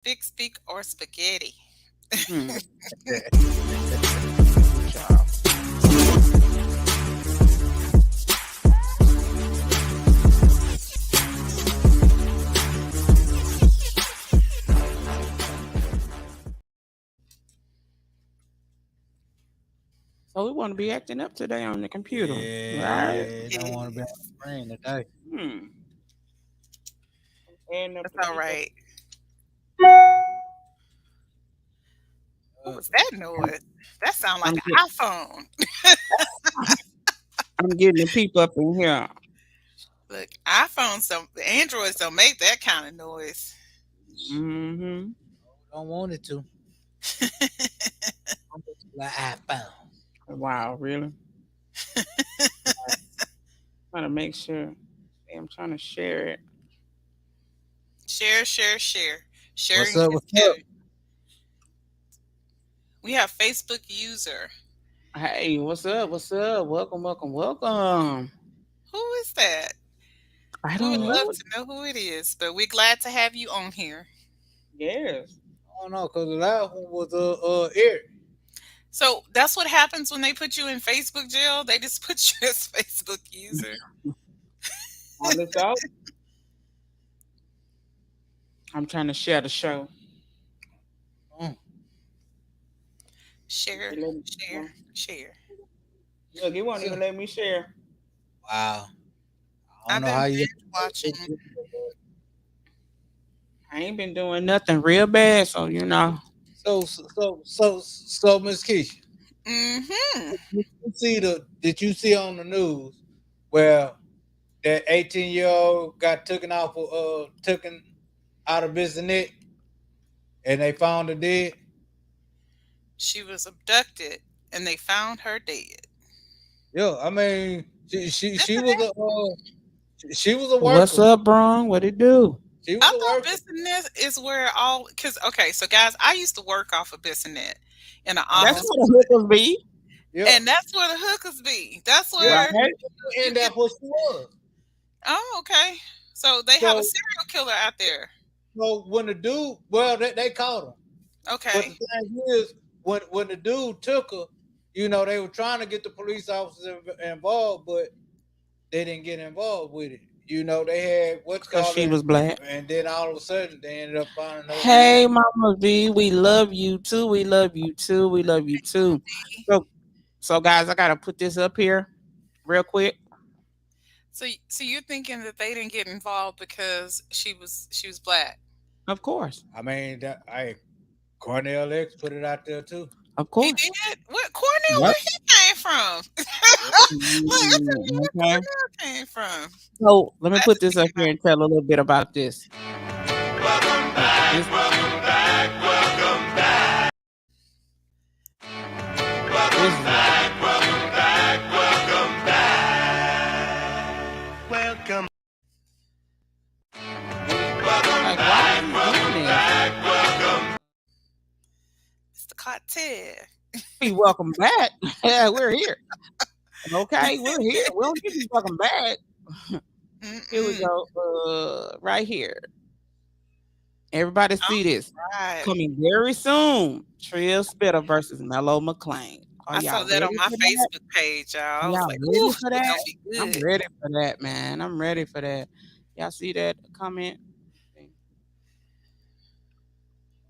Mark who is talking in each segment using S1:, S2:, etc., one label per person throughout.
S1: Big speak or spaghetti?
S2: Hmm. Child. So we want to be acting up today on the computer, right?
S3: Yeah, don't want to be on
S1: Yes,
S3: the screen today.
S2: Hmm. And up
S1: that's
S2: the
S1: all
S2: people.
S1: right. What
S3: Uh,
S1: was that noise? That sounds like
S2: I'm
S1: an
S2: get,
S1: iPhone.
S2: I'm getting the people up in here.
S1: Look, iPhones don't, Androids don't make that kind of noise.
S2: Hmm.
S3: don't want it to. I'm just like iPhone.
S2: Wow, really? Trying to make sure. I'm trying to share it.
S1: Share, share, share.
S3: What's
S1: Sharing
S3: up?
S1: is
S3: What's up?
S1: caring. We have Facebook user.
S2: Hey, what's up? What's up? Welcome, welcome, welcome.
S1: Who is that?
S2: I
S1: We would
S2: don't
S1: love
S2: know.
S1: to know who it is, but we're glad to have you on here.
S2: Yes.
S3: I don't know, cause the last one was Eric.
S1: So that's what happens when they put you in Facebook jail. They just put you as Facebook user.
S2: On this out. I'm trying to share the show.
S3: Mm.
S1: Share,
S2: You let me-
S1: share, share.
S2: Look, it won't even let me share.
S3: Wow. I don't
S1: I've
S3: know how
S1: been
S3: you.
S1: binge watching.
S2: I ain't been doing nothing real bad, so you know.
S3: So, Miss Keisha,
S1: Mm-hmm.
S3: did you see on the news where that 18-year-old got taken out of business and they found her dead?
S1: She was abducted and they found her dead.
S3: Yeah, I mean, she was a
S2: What's
S3: worker.
S2: up, Bron? What it do?
S3: She was
S1: I
S3: a
S1: thought
S3: worker.
S1: Bissonnette is where all because okay, so guys, I used to work off of Bissonnette in an
S3: Uh
S2: That's
S3: huh.
S1: office,
S2: what the hookers be,
S3: Yeah,
S1: and that's where the hookers be. That's
S3: yeah,
S1: where
S2: right?
S1: you
S3: and
S1: get.
S3: that's what she was.
S1: Oh, okay. So they have a
S3: So,
S1: serial killer out there.
S3: so when the dude, well, they caught him. But the
S1: Okay.
S3: thing is, when the dude took her, they were trying to get the police officers involved, but they didn't get involved with it. They had what you
S2: Because
S3: call
S2: she
S3: it,
S2: was black.
S3: and then all of a sudden they ended up finding her dead.
S2: Hey, Mama V, we love you too. We love you too. We love you too. So, so guys, I gotta put this up here real quick.
S1: So you're thinking that they didn't get involved because she was black?
S2: Of course,
S3: I mean, Cornell X put it out there too.
S2: of
S1: He
S2: course.
S1: did? What Cornell?
S2: Yep.
S1: Where he came from?
S3: Yeah.
S1: Look, I tell you where
S2: Okay.
S1: Cornell came from.
S2: So let me
S1: Glad
S2: put
S1: to
S2: this
S1: see
S2: up
S1: him
S2: here
S1: out.
S2: and tell a little bit about this. This, this is like, like, why are you doing this?
S1: It's the cartel.
S2: Be welcome back. Yeah, we're here. Okay, we're here. We don't need to be welcome back. Here we
S1: Mm-mm.
S2: go. Right here. Everybody see this
S1: Right.
S2: coming very soon. Trill Spitter versus Mellow McClain. Are
S1: I saw
S2: y'all
S1: that on
S2: ready
S1: my
S2: for that?
S1: Facebook page, y'all.
S2: Are
S1: I was
S2: y'all
S1: like,
S2: ready
S1: "Ooh,
S2: for
S1: it's
S2: that?
S1: gonna be
S2: I'm
S1: good."
S2: ready for that, man. I'm ready for that. Y'all see that comment?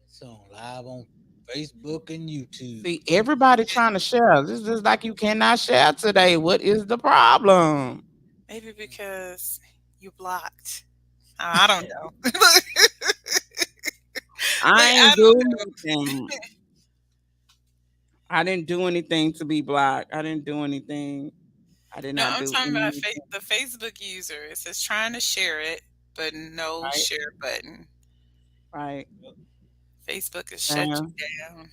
S3: It's on live on Facebook and YouTube.
S2: See, everybody trying to share. This is like you cannot share today. What is the problem?
S1: Maybe because you blocked. I don't know. Look,
S2: I
S1: I
S2: ain't
S1: don't
S2: do
S1: know.
S2: anything. I didn't do anything to be blocked. I didn't do anything. I did
S1: No,
S2: not
S1: I'm
S2: do
S1: talking about
S2: anything.
S1: the Facebook user. It says trying to share it, but no
S2: Right,
S1: share button.
S2: right.
S1: Facebook has shut
S2: Uh,
S1: you down.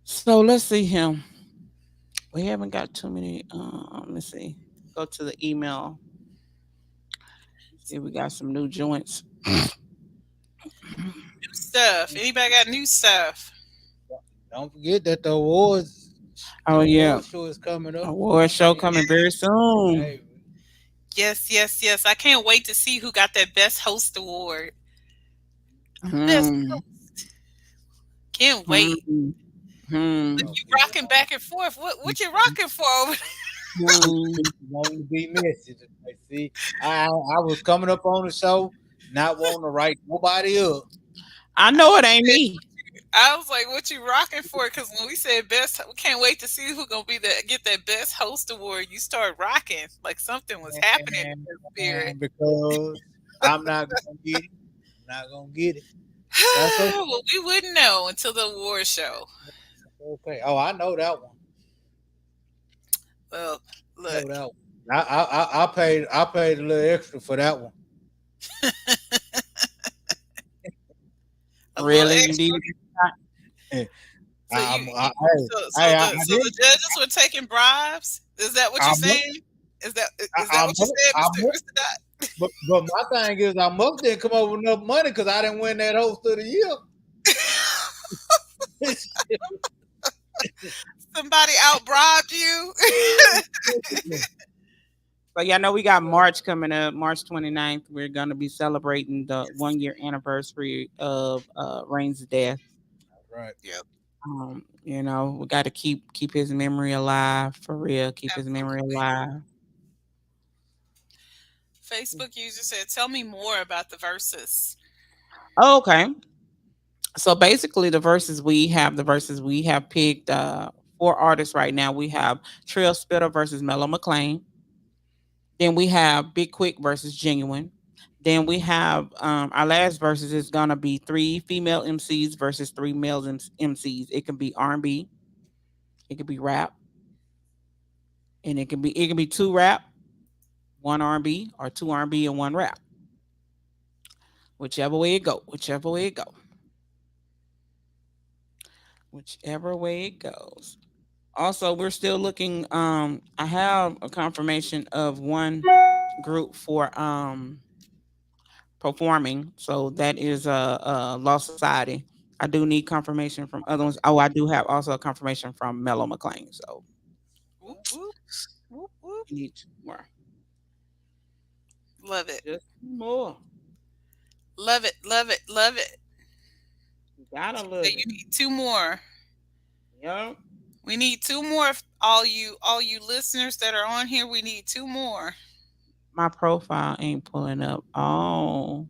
S2: so let's see him. We haven't got too many. Let's see. Go to the email. See if we got some new joints.
S1: New stuff. Anybody got new stuff?
S3: Don't forget that the
S2: Oh yeah,
S3: award show is coming up.
S2: award show coming
S1: Yeah.
S2: very soon.
S3: Hey,
S1: Yes, yes, yes. I can't wait to see who got that best host award. Best
S2: Hmm.
S1: host. Can't wait.
S2: Hmm. Hmm.
S1: Look, you rocking back and forth. What you rocking for over there?
S2: Hmm.
S3: Wanting to be messy tonight. See, I was coming up on the show, not wanting to write nobody up.
S2: I know it ain't me.
S1: I was like, "What you rocking for?" Because when we said best, we can't wait to see who gonna be the get that best host award. You start rocking like something was happening in the spirit.
S3: Because I'm not gonna get it. I'm not gonna get it. That's okay.
S1: Well, we wouldn't know until the award show.
S3: Okay. Oh, I know that one.
S1: Well,
S3: I
S1: look,
S3: know that one. I paid a little extra for that one.
S1: a little
S2: Really, you
S1: extra.
S2: did.
S1: So
S3: I,
S1: you,
S3: I,
S1: so
S3: did.
S1: the judges were taking bribes. Is that what
S3: I,
S1: you're
S3: mu-
S1: saying? Is that
S3: I,
S1: what you said,
S3: I,
S1: Mr. Dot?
S3: but my thing is, I must didn't come up with enough money because I didn't win that host of the year.
S1: Somebody out bribed you.
S2: So y'all know we got March coming up, March 29th. We're gonna be celebrating the 1 year anniversary of Rain's death.
S3: Right.
S1: Yep,
S2: You know, we got to keep his memory alive for real. Keep his memory
S1: absolutely.
S2: alive.
S1: Facebook user said, "Tell me more about the verses."
S2: Okay. So basically, the verses we have picked 4 artists right now. We have Trill Spitter versus Mellow McLean. Then we have Big Quick versus Genuine. Then we have our last verses is gonna be 3 female MCs versus 3 male MCs. It can be R&B, it could be rap, and it can be 2 rap, 1 R&B, or 2 R&B and 1 rap. Whichever way it go, whichever way it go, whichever way it goes. Also, we're still looking. I have a confirmation of one group for performing. So that is Law Society. I do need confirmation from other ones. Oh, I do have also a confirmation from Mellow McLean. So
S1: Whoop whoop whoop whoop.
S2: we need 2 more.
S1: Love it,
S2: Just 2 more.
S1: love it, love it, love it.
S2: You gotta
S1: So
S2: love
S1: you
S2: it.
S1: need 2 more.
S2: Yep.
S1: We need 2 more. All you listeners that are on here, we need 2 more.
S2: My profile ain't pulling up. Oh,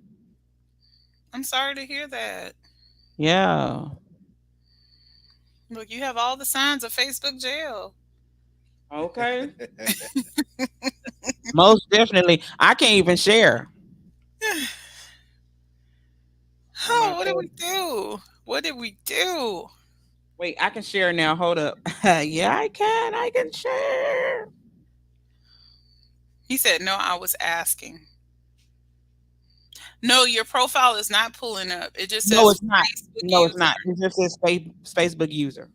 S1: I'm sorry to hear that.
S2: yeah.
S1: Look, you have all the signs of Facebook jail.
S2: Okay. Most definitely. I can't even share. I'm
S1: Oh,
S2: not
S1: what did
S2: sure.
S1: we do? What did we do?
S2: Wait, I can share now. Hold up. Yeah, I can. I can share.
S1: He said, "No, I was asking." No, your profile is not pulling up. It just
S2: No,
S1: says
S2: it's not.
S1: Facebook
S2: No, it's
S1: user.
S2: not. It just says Facebook user.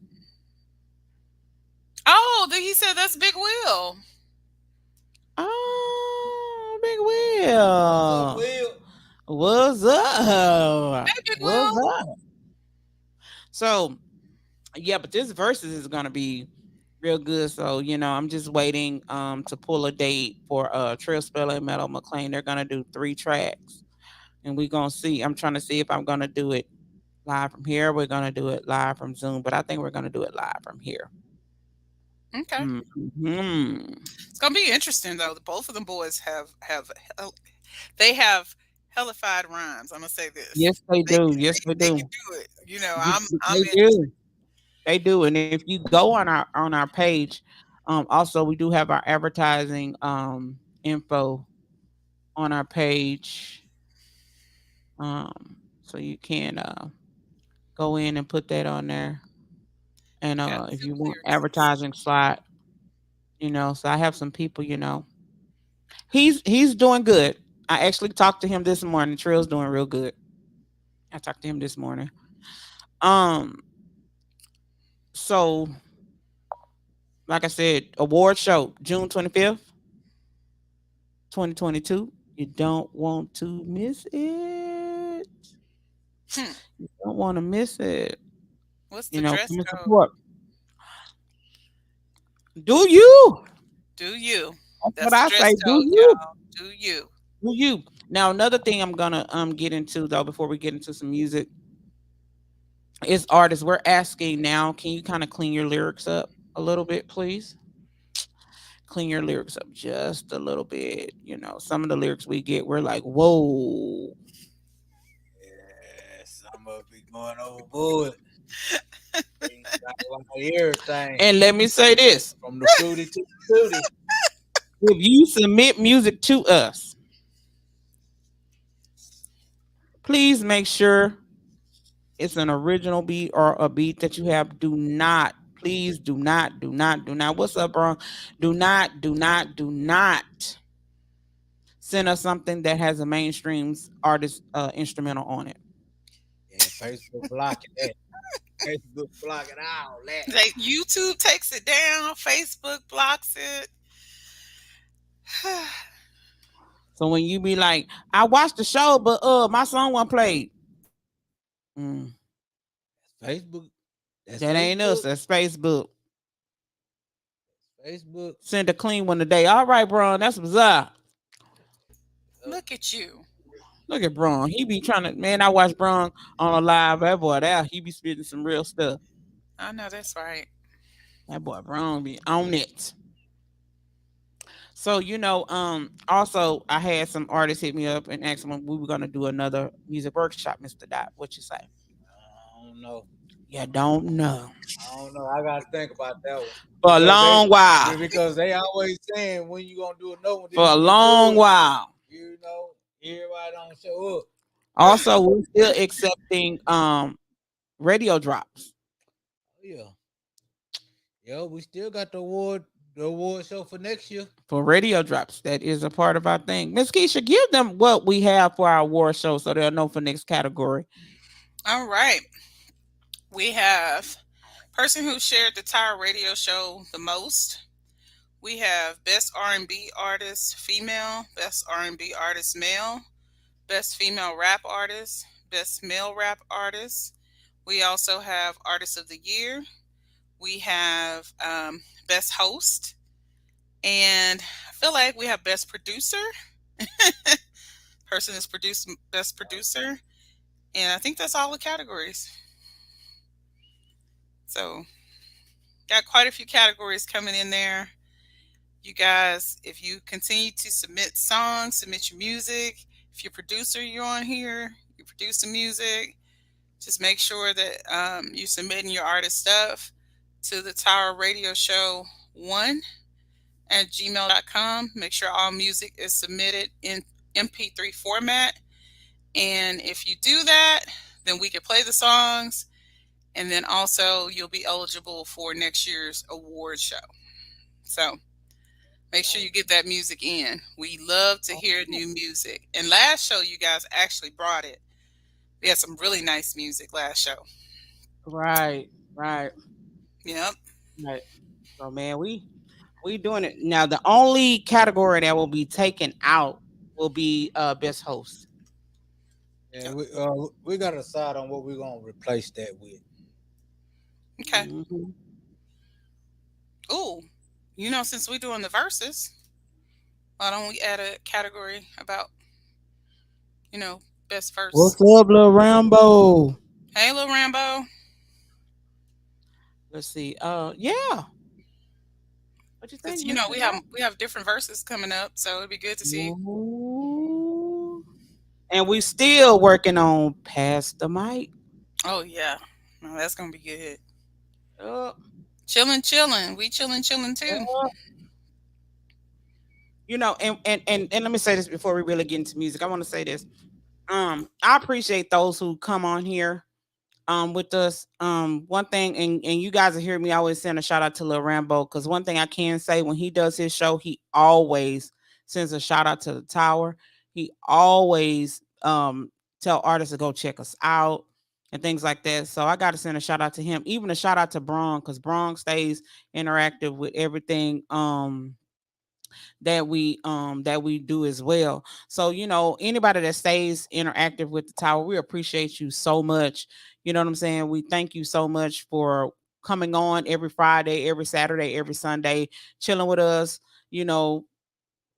S1: Oh, he said that's Big Will.
S2: Oh, Big
S3: What's up,
S2: Will.
S3: Will?
S2: What's up?
S1: Hey, Big
S2: What's
S1: Will.
S2: up? So, yeah, but this versus is gonna be real good. So, I'm just waiting to pull a date for Trill Spiller and Metal McLean. They're gonna do 3 tracks. And we're gonna see. I'm trying to see if I'm gonna do it live from here. We're gonna do it live from Zoom, but I think we're gonna do it live from here.
S1: Okay,
S2: Hmm.
S1: it's gonna be interesting though. Both of them boys have they have hellified rhymes. I'm gonna say this.
S2: Yes, they
S1: They
S2: do. Yes, they
S1: they can
S2: do.
S1: do it. I'm
S2: They
S1: in.
S2: do. They do. And if you go on our page, also we do have our advertising info on our page. So you can go in and put that on there. And
S1: Got
S2: if
S1: two
S2: you want
S1: lyrics.
S2: advertising slot, so I have some people, he's doing good. I actually talked to him this morning. Trill's doing real good. I talked to him this morning. Um, so like I said, award show June 25th, 2022. You don't want to miss it.
S1: Hmm.
S2: You don't want to miss it.
S1: What's the dress
S2: Come and
S1: code?
S2: support. Do you?
S1: Do you?
S2: That's what
S1: That's the
S2: I
S1: dress
S2: say. Do
S1: code,
S2: you?
S1: y'all. Do you?
S2: Do you? Now another thing I'm gonna get into though before we get into some music. It's artists. We're asking now, can you kind of clean your lyrics up a little bit, please? Clean your lyrics up just a little bit. You know, some of the lyrics we get, we're like, whoa.
S3: Yeah, some of it be going overboard. Everything
S2: And let me say this,
S3: from the fruity to the tutti.
S2: if you submit music to us, please make sure it's an original beat or a beat that you have. Do not, please do not. What's up, bro? Do not send us something that has a mainstream artist instrumental on it.
S3: Yeah, Facebook blocking that. Facebook blocking all that.
S1: Like YouTube takes it down, Facebook blocks it.
S2: So when you be like, I watched the show, but my song wasn't played. Mm,
S3: Facebook. That's
S2: that ain't us.
S3: Facebook.
S2: That's Facebook.
S3: Facebook.
S2: Send a clean one today. All right, bro. That's bizarre.
S1: Look at you.
S2: Look at Braun. He be trying to, man, I watch Braun on a live. That boy there, he be spitting some real stuff.
S1: I know that's right.
S2: That boy Braun be on it. So, also I had some artists hit me up and asked them we were gonna do another music workshop, Mr. Dot. What you say?
S3: I don't know.
S2: You don't know.
S3: I don't know. I gotta think about that one.
S2: For a long while.
S3: Because they always saying when you gonna do another one.
S2: For a long while.
S3: You know, everybody don't show up.
S2: Also, we're still accepting radio drops.
S3: Yeah. Yeah, we still got the award show for next year.
S2: For radio drops. That is a part of our thing. Miss Keisha, give them what we have for our award show so they'll know for next category.
S1: All right. We have person who shared the Tower radio show the most. We have best R&B artist female, best R&B artist male, best female rap artist, best male rap artist. We also have artist of the year. We have best host, and I feel like we have best producer. Person is produced best producer, and I think that's all the categories. So got quite a few categories coming in there. You guys, if you continue to submit songs, submit your music. If you're a producer, you're on here, you produce the music. Just make sure that you're submitting your artist stuff to the Tower Radio Show 1 at gmail.com. Make sure all music is submitted in MP3 format. And if you do that, then we can play the songs. And then also you'll be eligible for next year's award show. So make sure you get that music in. We love to hear new music. And last show, you guys actually brought it. We had some really nice music last show.
S2: Right.
S1: Yep.
S2: Right. So man, we doing it. Now the only category that will be taken out will be best host.
S3: Yeah, we gotta decide on what we're gonna replace that with.
S1: Okay.
S2: Mm-hmm.
S1: Ooh, since we're doing the verses, why don't we add a category about, best verse?
S3: What's up, little Rambo?
S1: Hey, little Rambo.
S2: Let's see. Yeah. What you think?
S1: We have different verses coming up, so it'd be good to see.
S2: Ooh. And we still working on Pass the Mic.
S1: Oh yeah, no, that's gonna be good.
S2: Chilling.
S1: We chilling too.
S2: And let me say this before we really get into music. I want to say this. I appreciate those who come on here with us. One thing, and you guys will hear me always send a shout out to Lil Rambo, because one thing I can say, when he does his show, he always sends a shout out to the Tower. He always tell artists to go check us out and things like that. So I got to send a shout out to him, even a shout out to Braun, because Braun stays interactive with everything that we do as well. So anybody that stays interactive with the Tower, we appreciate you so much. You know what I'm saying? We thank you so much for coming on every Friday, every Saturday, every Sunday, chilling with us,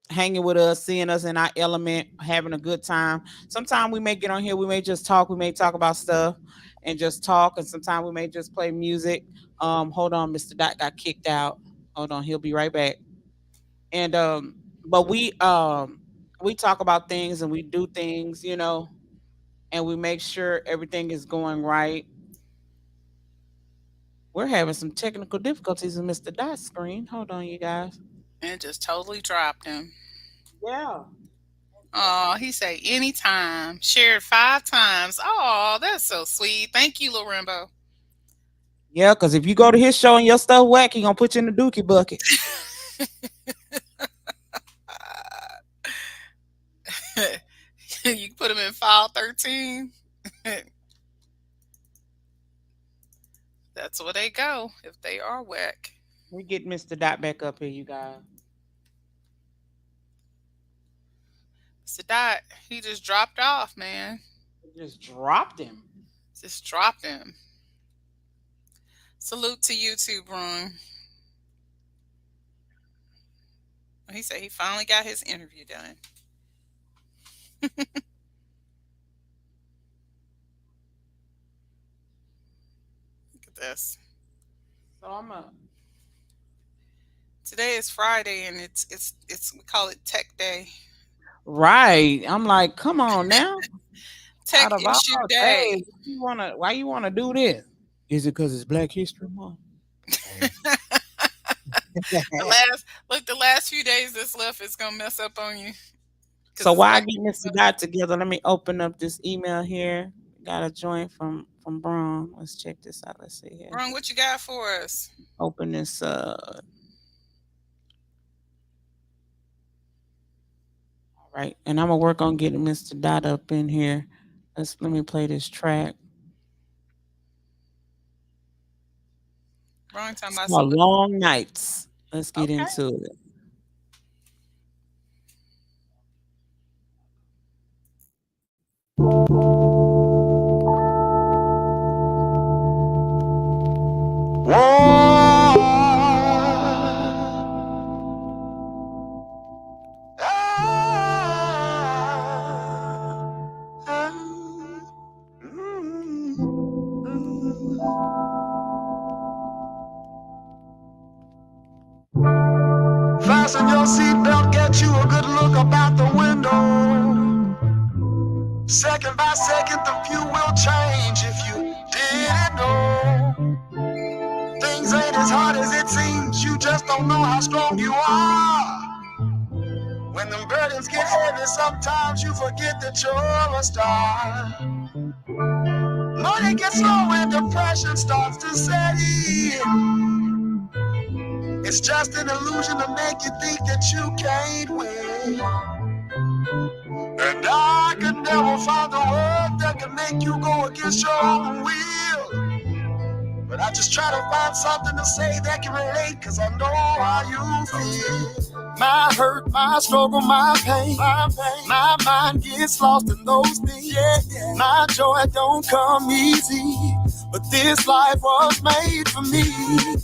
S2: hanging with us, seeing us in our element, having a good time. Sometimes we may get on here, we may just talk, we may talk about stuff and just talk, and sometimes we may just play music. Hold on, Mr. Dot got kicked out. Hold on, he'll be right back. And but we talk about things and we do things, and we make sure everything is going right. We're having some technical difficulties in Mr. Dot's screen. Hold on, you guys.
S1: And just totally dropped him.
S2: Yeah.
S1: Oh, he said anytime. Shared 5 times. Oh, that's so sweet. Thank you, Lil Rambo.
S2: Yeah, because if you go to his show and your stuff whack, he gonna put you in the dookie bucket.
S1: You can put him in file 13. That's where they go if they are whack.
S2: We get Mr. Dot back up here, you guys.
S1: Mr. Dot, he just dropped off, man.
S2: Just dropped him.
S1: Just dropped him. Salute to you too, Brun. He said he finally got his interview done. Look at this.
S2: So
S1: today is Friday and it's we call it Tech Day.
S2: Right. I'm like, come on now.
S1: Tech Issue Day.
S2: Why you wanna do this? Is it because it's Black History Month?
S1: the last few days that's left is gonna mess up on you.
S2: So while I get Mr. Dot together, let me open up this email here. Got a joint from Braun. Let's check this out. Let's see here.
S1: Braun, what you got for us?
S2: Open this All right. And I'm gonna work on getting Mr. Dot up in here. Let me play this track.
S1: Wrong time.
S2: It's called Long Nights. Let's get into it.
S4: Fasten your seatbelt, get you a good look up out the window. Second by second, the view will change if you didn't know. Things ain't as hard as it seems, you just don't know how strong you are. When the burdens get heavy, sometimes you forget that you're a star. Money gets low and depression starts to set in. It's just an illusion to make you think that you can't win. And I could never find the word that can make you go against your own will. But I just try to find something to say that can relate, cause I know how you feel. My hurt, my struggle, my pain. My mind gets lost in those things. My joy don't come easy, but this life was made for me.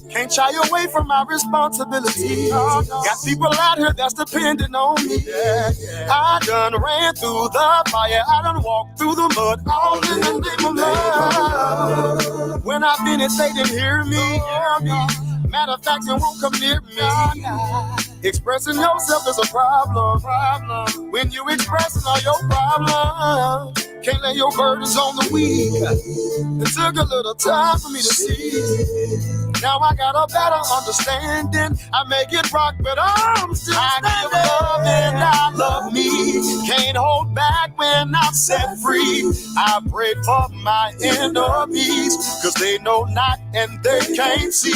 S4: Can't shy away from my responsibility. Got people out here that's depending on me. I done ran through the fire, I done walked through the mud, all in the name of love. When I finish, they didn't hear me. Matter of fact, they won't come near me. Expressing yourself is a problem. When you expressing all your problems, can't lay your burdens on the weak. It took a little time for me to see. Now I got a better understanding. I make it rock, but I'm still standing. I give love and I love me. Can't hold back when I'm set free. I pray for my enemies, cause they know not and they can't see.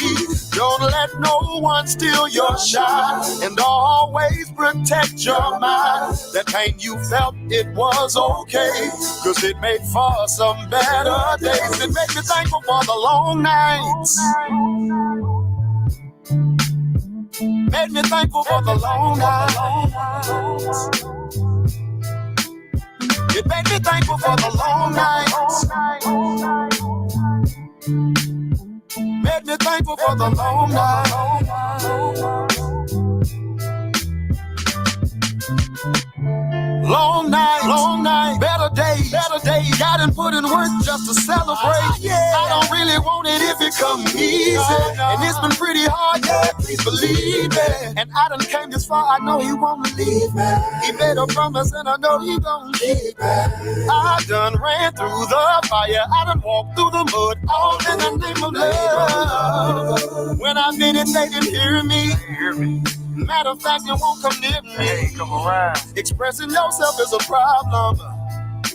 S4: Don't let no one steal your shine, and always protect your mind. That pain you felt, it was okay, cause it made for some better days. It made me thankful for the long nights. Made me thankful for the long nights. It made me thankful for the long nights. Made me thankful for the long nights. done put in work just to celebrate. I don't really want it if it come easy. And it's been pretty hard, yeah, please believe it. And I done came this far, I know he won't leave me. He made a promise and I know he gon' keep it. I done ran through the fire, I done walked through the mud, all in the name of love. When I've been it, they didn't hear me. Matter of fact, you won't come near me. Come around. Expressing yourself is a problem.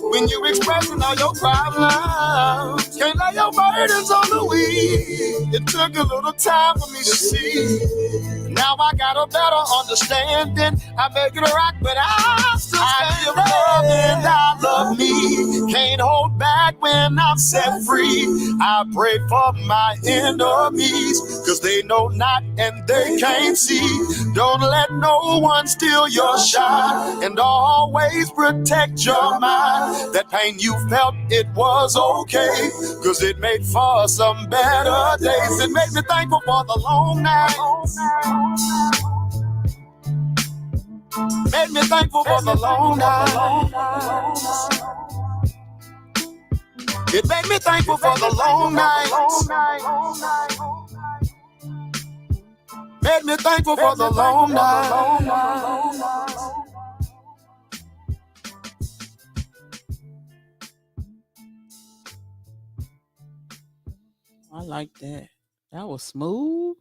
S4: When you expressing all your problems, can't lay your burdens on the weak. It took a little time for me to see. Now I got a better understanding. I make it rock, but I still feel love and I love me. Can't hold back when I'm set free. I pray for my enemies, cause they know not and they can't see. Don't let no one steal your shine, and always protect your mind. That pain you felt, it was okay, cause it made for some better days. It made me thankful for the long nights. Made me thankful for the long nights. It made me thankful for the long nights. Made me thankful for the long nights.
S2: I like that. That was smooth.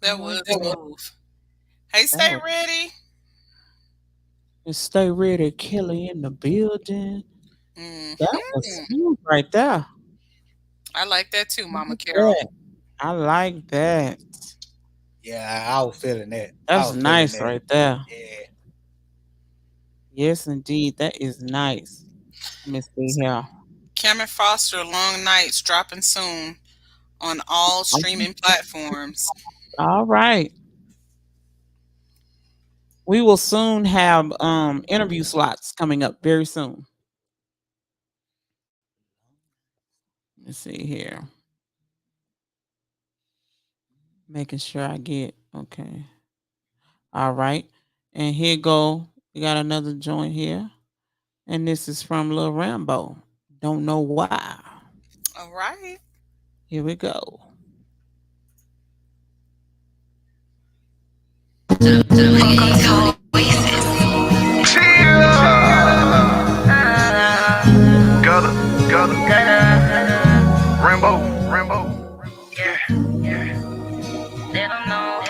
S1: That was smooth. Hey, stay ready.
S2: And stay ready, Kelly in the building. That was smooth right there.
S1: I like that too, Mama
S2: Look at
S1: Carol.
S2: that. I like that.
S3: Yeah, I was feeling that.
S2: That's nice right there.
S3: Yeah.
S2: Yes, indeed. That is nice. Let me see here.
S1: Cameron Foster, Long Nights, dropping soon on all streaming platforms.
S2: All right. We will soon have interview slots coming up very soon. Let's see here. Making sure I get okay. All right. And here go. We got another joint here. And this is from Lil Rambo. Don't know why.
S1: All right.
S2: Here we go.
S5: Rambo. Yeah. They don't know.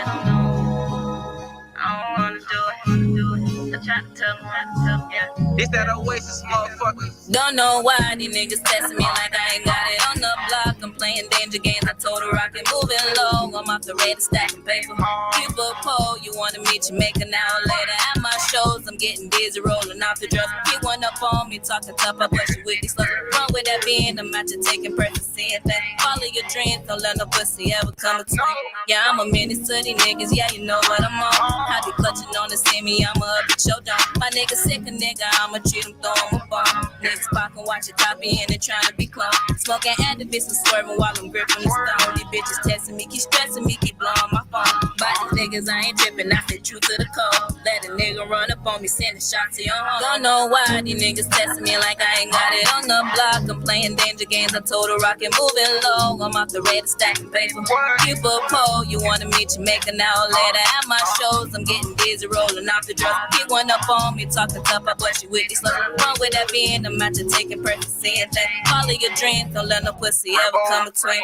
S5: I don't wanna do it. I try to tell them, yeah. It's that Oasis motherfucker. Don't know why these niggas testing me like I ain't got it on the block. I'm playing danger games. I told her rock and moving low. I'm off the ready stacking paper. Keep a pole. You wanna meet Jamaica now or later at my shows. I'm getting busy rolling off the drugs. Keep one up on me talking tough. I brush you with these slugs. Run with that being. I'm out here taking breakfast. Saying that follow your dreams. Don't let no pussy ever come between. Yeah, I'm a menace to these niggas. Yeah, you know what I'm on. I be clutching on to see me. I'ma up at your dome. My nigga sick a nigga. I'ma treat him, throw him a bomb. Niggas pop and watch it copy and they tryna be clone. Smoking activists and swerving while I'm gripping the stone. These bitches testing me, keep stressing me, keep blowing my phone. By these niggas, I ain't tripping, I said true to the code. Let a nigga run up on me, sending shots to your home. Don't know why these niggas testing me like I ain't got it on the block. I'm playing danger games, I told her rock and moving low. I'm off the red stacking paper. Keep a pole, you wanna meet Jamaica now or later at my shows. I'm getting busy rolling off the drugs. Keep one up on me, talking tough, I brush you with these slugs. Run with that being, I'm out to taking practice, saying that follow your dreams, don't let no pussy ever come between.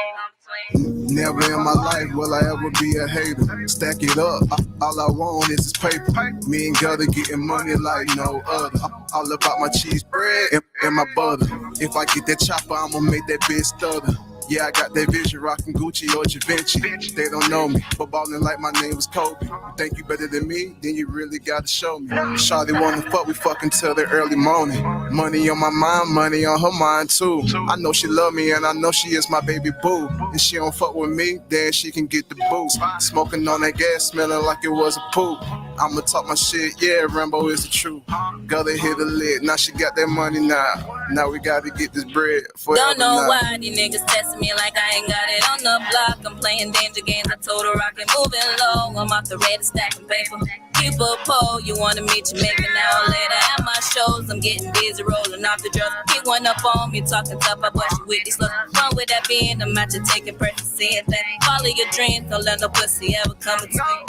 S6: Never in my life will I ever be a hater. Stack it up, all I want is this paper. Me and Gutter getting money like no other. All about my cheese bread and my butter. If I get that chopper, I'ma make that bitch stutter. Yeah, I got that vision, rockin' Gucci or Givenchy. They don't know me, but ballin' like my name was Kobe. You think you better than me? Then you really gotta show me. Shawty wanna fuck, we fuckin' till the early morning. Money on my mind, money on her mind too. I know she love me and I know she is my baby boo. If she don't fuck with me, then she can get the boost. Smoking on that gas, smelling like it was a poop. I'ma talk my shit, yeah, Rambo is the truth. Gotta hit the lid, now she got that money now. Now we gotta get this bread forever.
S5: Don't know
S6: now.
S5: why these niggas testing me like I ain't got it on the block. I'm playing danger games. I told her rockin' moving low. I'm off the red stacking paper. Keep a pole, you wanna meet you, make an hour later at my shows. I'm getting busy rolling off the drugs. Keep one up on me, talking tough. I brush you with these looks. Run with that being, I'm out to taking Percocet. Follow your dreams, don't let no pussy ever come between.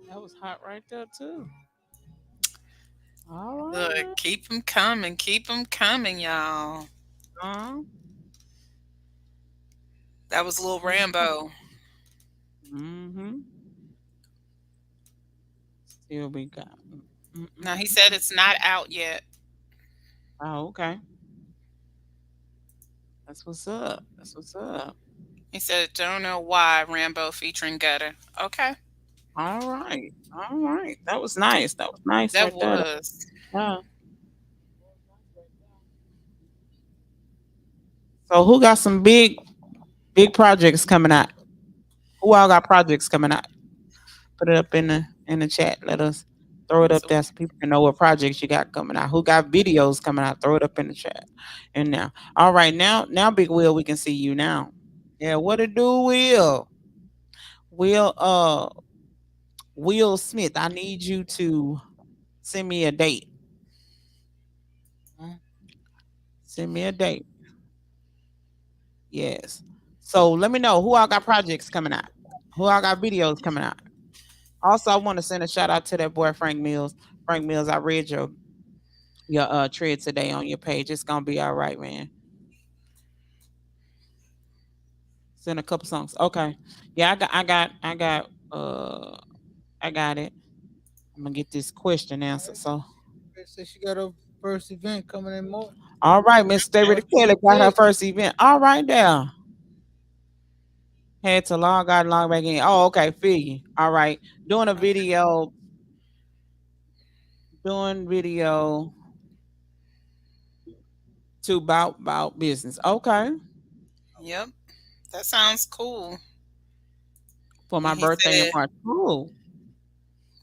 S2: That was hot right there too. All
S1: Look,
S2: right.
S1: keep them coming, y'all.
S2: Uh,
S1: That was Lil Rambo.
S2: mm-hmm. See what we got.
S1: Now he said it's not out yet.
S2: Oh, okay. That's what's up. That's what's up.
S1: He said, "Don't know why." Rambo featuring Gutter. Okay,
S2: All right. All right. That was nice. That was nice
S1: that
S2: right there.
S1: was.
S2: Yeah. So who got some big projects coming out? Who all got projects coming out? Put it up in the chat. Let us throw it up
S1: So
S2: there so people can know what projects you got coming out. Who got videos coming out? Throw it up in the chat. And now, all right, now, Big Will, we can see you now. Yeah, what it do, Will? Will Smith, I need you to send me a date. Send me a date. Yes. So let me know who all got projects coming out. Who all got videos coming out. Also, I want to send a shout out to that boy Frank Mills. Frank Mills, I read your thread today on your page. It's gonna be all right, man. Send a couple songs. Okay. Yeah, I got it. I'm gonna get this question answered. So
S3: So she got her first event coming in March.
S2: all right, Miss David Kelly got her first event. All right there. Had to log out and log back in. Oh, okay, feel you. All right. Doing video to about business. Okay.
S1: yep, that sounds cool.
S2: For my
S1: And he
S2: birthday in
S1: said,
S2: March. Cool.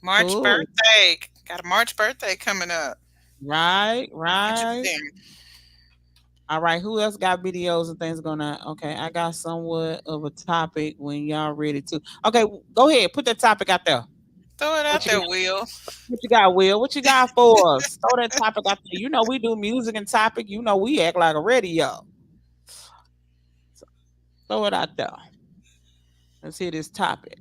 S1: "March
S2: Cool.
S1: birthday. Got a March birthday coming up.
S2: Right.
S1: Interesting."
S2: All right. Who else got videos and things going on? Okay. I got somewhat of a topic when y'all ready to. Okay. Go ahead. Put that topic out there.
S1: Throw it out
S2: What you
S1: there,
S2: got?
S1: Will.
S2: What you got, Will? What you got for us? Throw that topic out there. You know we do music and topic. You know we act like a radio. So, throw it out there. Let's hear this topic.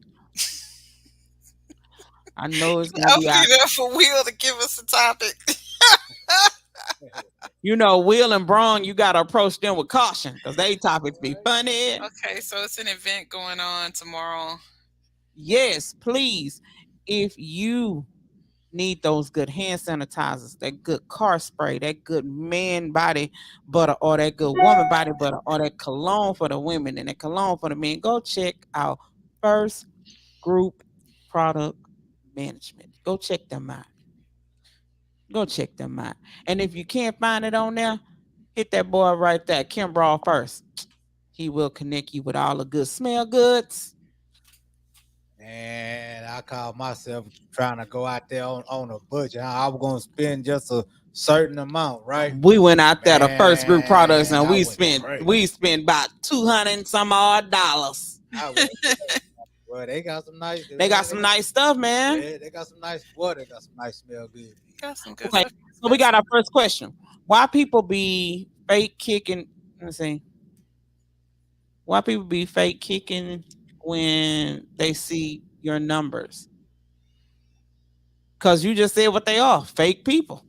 S2: I know it's gonna be
S1: Open
S2: out.
S1: it up for Will to give us a topic.
S2: You know, Will and Braun, you gotta approach them with caution because they topics be funny.
S1: Okay, so it's an event going on tomorrow.
S2: Yes, please. If you need those good hand sanitizers, that good car spray, that good man body butter, or that good woman body butter, or that cologne for the women and that cologne for the men, go check out First Group Product Management. Go check them out. Go check them out. And if you can't find it on there, hit that boy right there, Kim Brawl first. He will connect you with all the good smell goods.
S3: And I call myself trying to go out there on a budget. I was gonna spend just a certain amount, right?
S2: We went out there to First Group Products and
S3: Man, I
S2: we
S3: went
S2: spent
S3: crazy.
S2: about $200 and some odd dollars.
S3: I went crazy. Well, they got some nice.
S2: They got some nice stuff, man.
S3: Yeah, they got some nice. What? They got some nice smell good.
S1: Got some good
S2: Okay,
S1: stuff.
S2: so we got our first question. Why people be fake kicking? Let's see. Why people be fake kicking when they see your numbers? Because you just said what they are, fake people.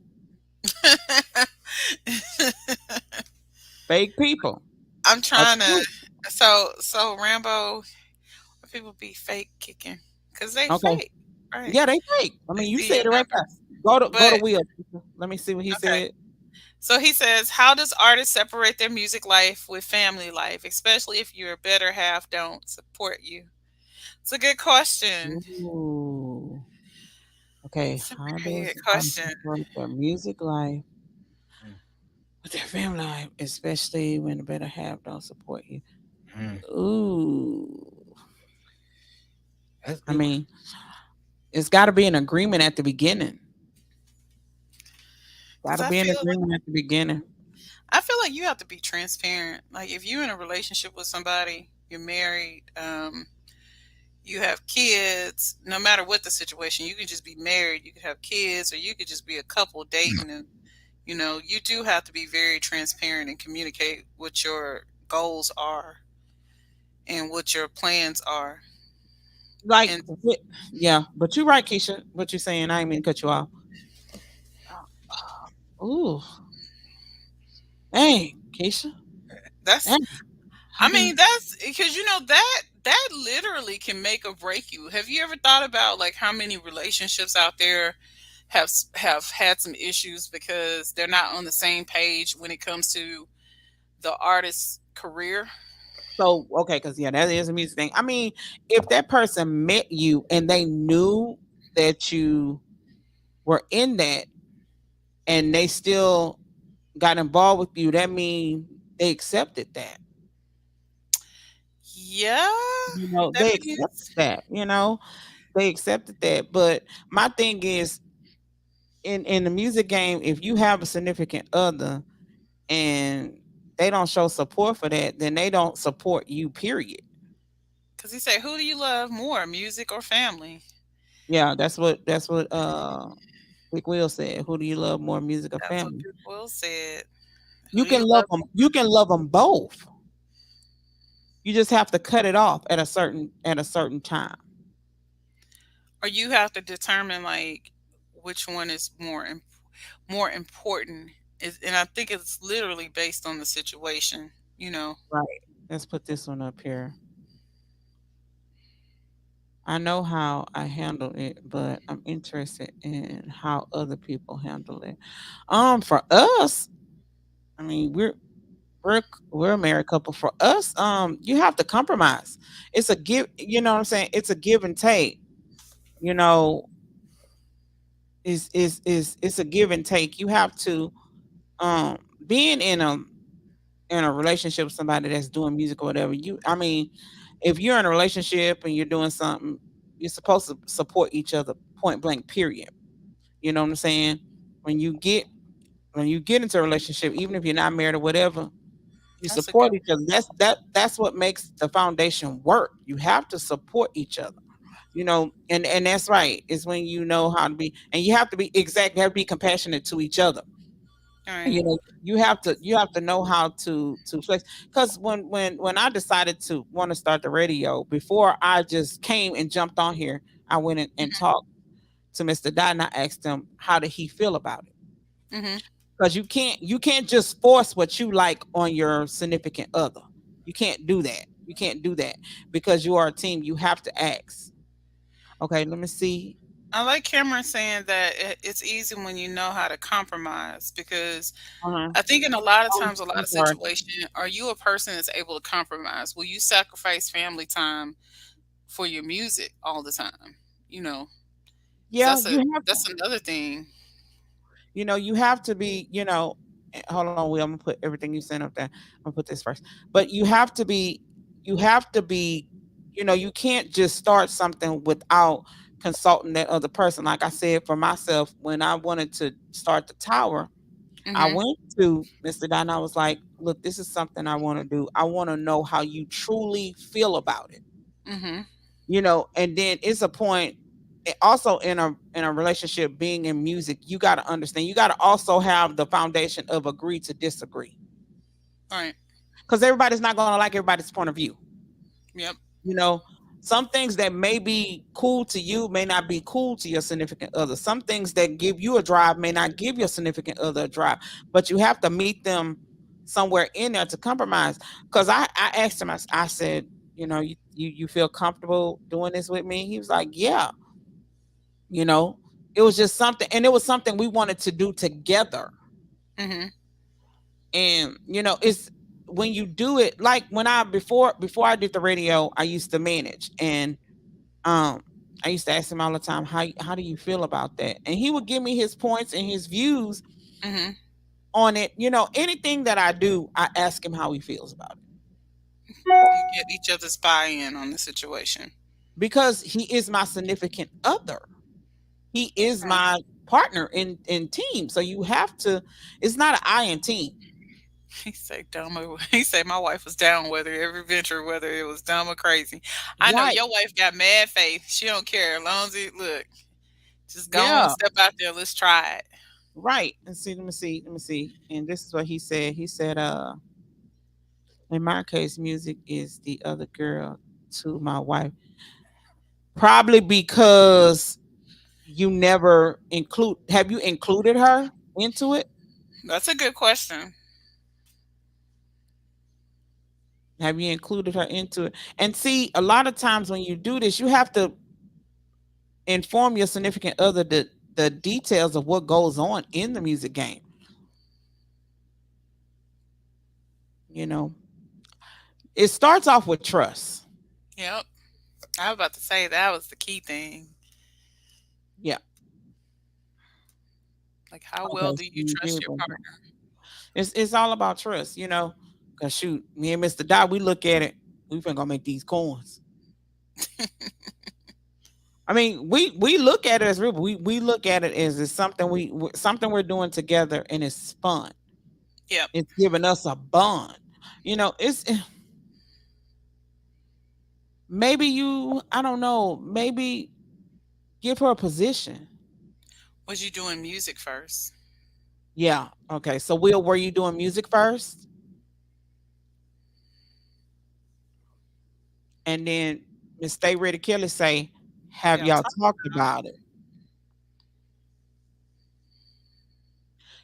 S2: Fake people.
S1: I'm trying to. So Rambo, people be fake kicking because they
S2: Okay.
S1: fake, right?
S2: Yeah, they fake. I mean,
S1: They
S2: you
S1: see
S2: said
S1: your
S2: it right there.
S1: number.
S2: Go to
S1: But
S2: Will. Let me see what he
S1: okay,
S2: said.
S1: so he says, "How does artists separate their music life with family life, especially if your better half don't support you?" It's a good question.
S2: Ooh. Okay,
S1: It's a
S2: how
S1: very
S2: does
S1: good
S2: artists
S1: question.
S2: separate their music life with their family life, especially when the better half don't support you? Ooh.
S3: That's
S2: I
S3: good.
S2: mean, it's got to be an agreement at the beginning. Got
S1: Because
S2: to be an agreement at the beginning.
S1: I feel like you have to be transparent. Like if you're in a relationship with somebody, you're married, you have kids, no matter what the situation, you could just be married, you could have kids, or you could just be a couple dating. And, you do have to be very transparent and communicate what your goals are and what your plans are.
S2: Like,
S1: And
S2: yeah, but you're right, Keisha. What you're saying, I ain't mean to cut you off. Ooh, dang, Keisha.
S1: that's,
S2: Dang.
S1: I mean, that's because, that literally can make or break you. Have you ever thought about like how many relationships out there have had some issues because they're not on the same page when it comes to the artist's career?
S2: So okay, because yeah, that is a music thing. I mean, if that person met you and they knew that you were in that, and they still got involved with you, that means they accepted that.
S1: Yeah, that
S2: They accepted
S1: means
S2: that. They accepted that. But my thing is, in the music game, if you have a significant other and they don't show support for that, then they don't support you. Period.
S1: because he said, "Who do you love more, music or family?"
S2: Yeah, that's what Big Will said. Who do you love more, music or
S1: That's what
S2: family?
S1: Big Will said. Who
S2: You
S1: do
S2: can
S1: you
S2: love
S1: love
S2: them.
S1: more?
S2: You can love them both. You just have to cut it off at a certain time.
S1: Or you have to determine like which one is more important. And I think it's literally based on the situation. You know.
S2: Right. Let's put this one up here. I know how I handle it, but I'm interested in how other people handle it. For us, I mean, we're we're a married couple. For us, you have to compromise. It's a give. You know what I'm saying? It's a give and take. You know, is it's a give and take. You have to being in a relationship with somebody that's doing music or whatever. I mean, if you're in a relationship and you're doing something, you're supposed to support each other, point blank, period. You know what I'm saying? When you get when you get into a relationship, even if you're not married or whatever, you
S1: That's a good
S2: support each other. That's what makes the foundation work. You have to support each other. And that's right. It's when you know how to be, and you have to be exactly, you have to be compassionate to each other.
S1: one. All right.
S2: You have to know how to flex. Because when I decided to want to start the radio, before I just came and jumped on here, I went and talked to Mr. Dot, and I asked him how did he feel about it.
S1: Mm-hmm.
S2: Because you can't just force what you like on your significant other. You can't do that. You can't do that because you are a team. You have to ask. Okay, let me see.
S1: I like Cameron saying that it's easy when you know how to compromise because
S2: Uh-huh.
S1: I think in a lot of
S2: Oh,
S1: times, a lot
S2: I'm
S1: of
S2: sorry.
S1: situations, are you a person that's able to compromise? Will you sacrifice family time for your music all the time? You know, 'cause
S2: Yeah, you have
S1: that's another thing.
S2: you have to be, hold on, Will, I'm gonna put everything you sent up there. I'm gonna put this first. But you have to be, you can't just start something without consulting that other person. Like I said, for myself, when I wanted to start the tower, I
S1: Mhm.
S2: went to Mr. Don. I was like, look, this is something I want to do. I want to know how you truly feel about it.
S1: Mhm.
S2: And then it's a point also in a relationship, being in music, you got to understand, you got to also have the foundation of agree to disagree,
S1: All right.
S2: because everybody's not going to like everybody's point of view.
S1: Yep.
S2: you know some things that may be cool to you may not be cool to your significant other. Some things that give you a drive may not give your significant other a drive, but you have to meet them somewhere in there to compromise. Because I asked him, I said, you feel comfortable doing this with me? He was like, yeah. you know it was just something, and it was something we wanted to do together.
S1: Mhm.
S2: And it's when you do it, like when I before I did the radio, I used to manage, and um I used to ask him all the time, how do you feel about that? And he would give me his points and his views
S1: Mhm.
S2: on it. Anything that I do, I ask him how he feels about it.
S1: You get each other's buy-in on the situation.
S2: Because he is my significant other. He is my partner in team. So you have to. It's not an I in team.
S1: He said dumb. He said my wife was down whether every venture, whether it was dumb or crazy. I know
S2: Right.
S1: your wife got mad faith. She don't care as long as it look. Just go on,
S2: Yeah.
S1: step out there. Let's try it.
S2: Right. And see, let me see. And this is what he said. He said, in my case, music is the other girl to my wife. Probably because you never have you included her into it?
S1: That's a good question.
S2: Have you included her into it? And see, a lot of times when you do this, you have to inform your significant other the details of what goes on in the music game. You know, it starts off with trust.
S1: Yep. I was about to say that was the key thing.
S2: Yeah.
S1: Like how
S2: Okay,
S1: well
S2: so
S1: do you
S2: you
S1: trust
S2: did
S1: your
S2: bring that.
S1: partner?
S2: It's all about trust, you know. Cause shoot, me and Mr. Dot, we look at it, we finna go make these coins. I mean, we look at it as real. We look at it as it's something something we're doing together, and it's fun.
S1: Yep.
S2: It's giving us a bond. You know, it's maybe I don't know, maybe give her a position.
S1: Was you doing music first?
S2: Yeah. Okay. So Will, were you doing music first? And then Miss Stay Ready Kelly say, have
S1: Y'all
S2: y'all
S1: talk
S2: talked about it?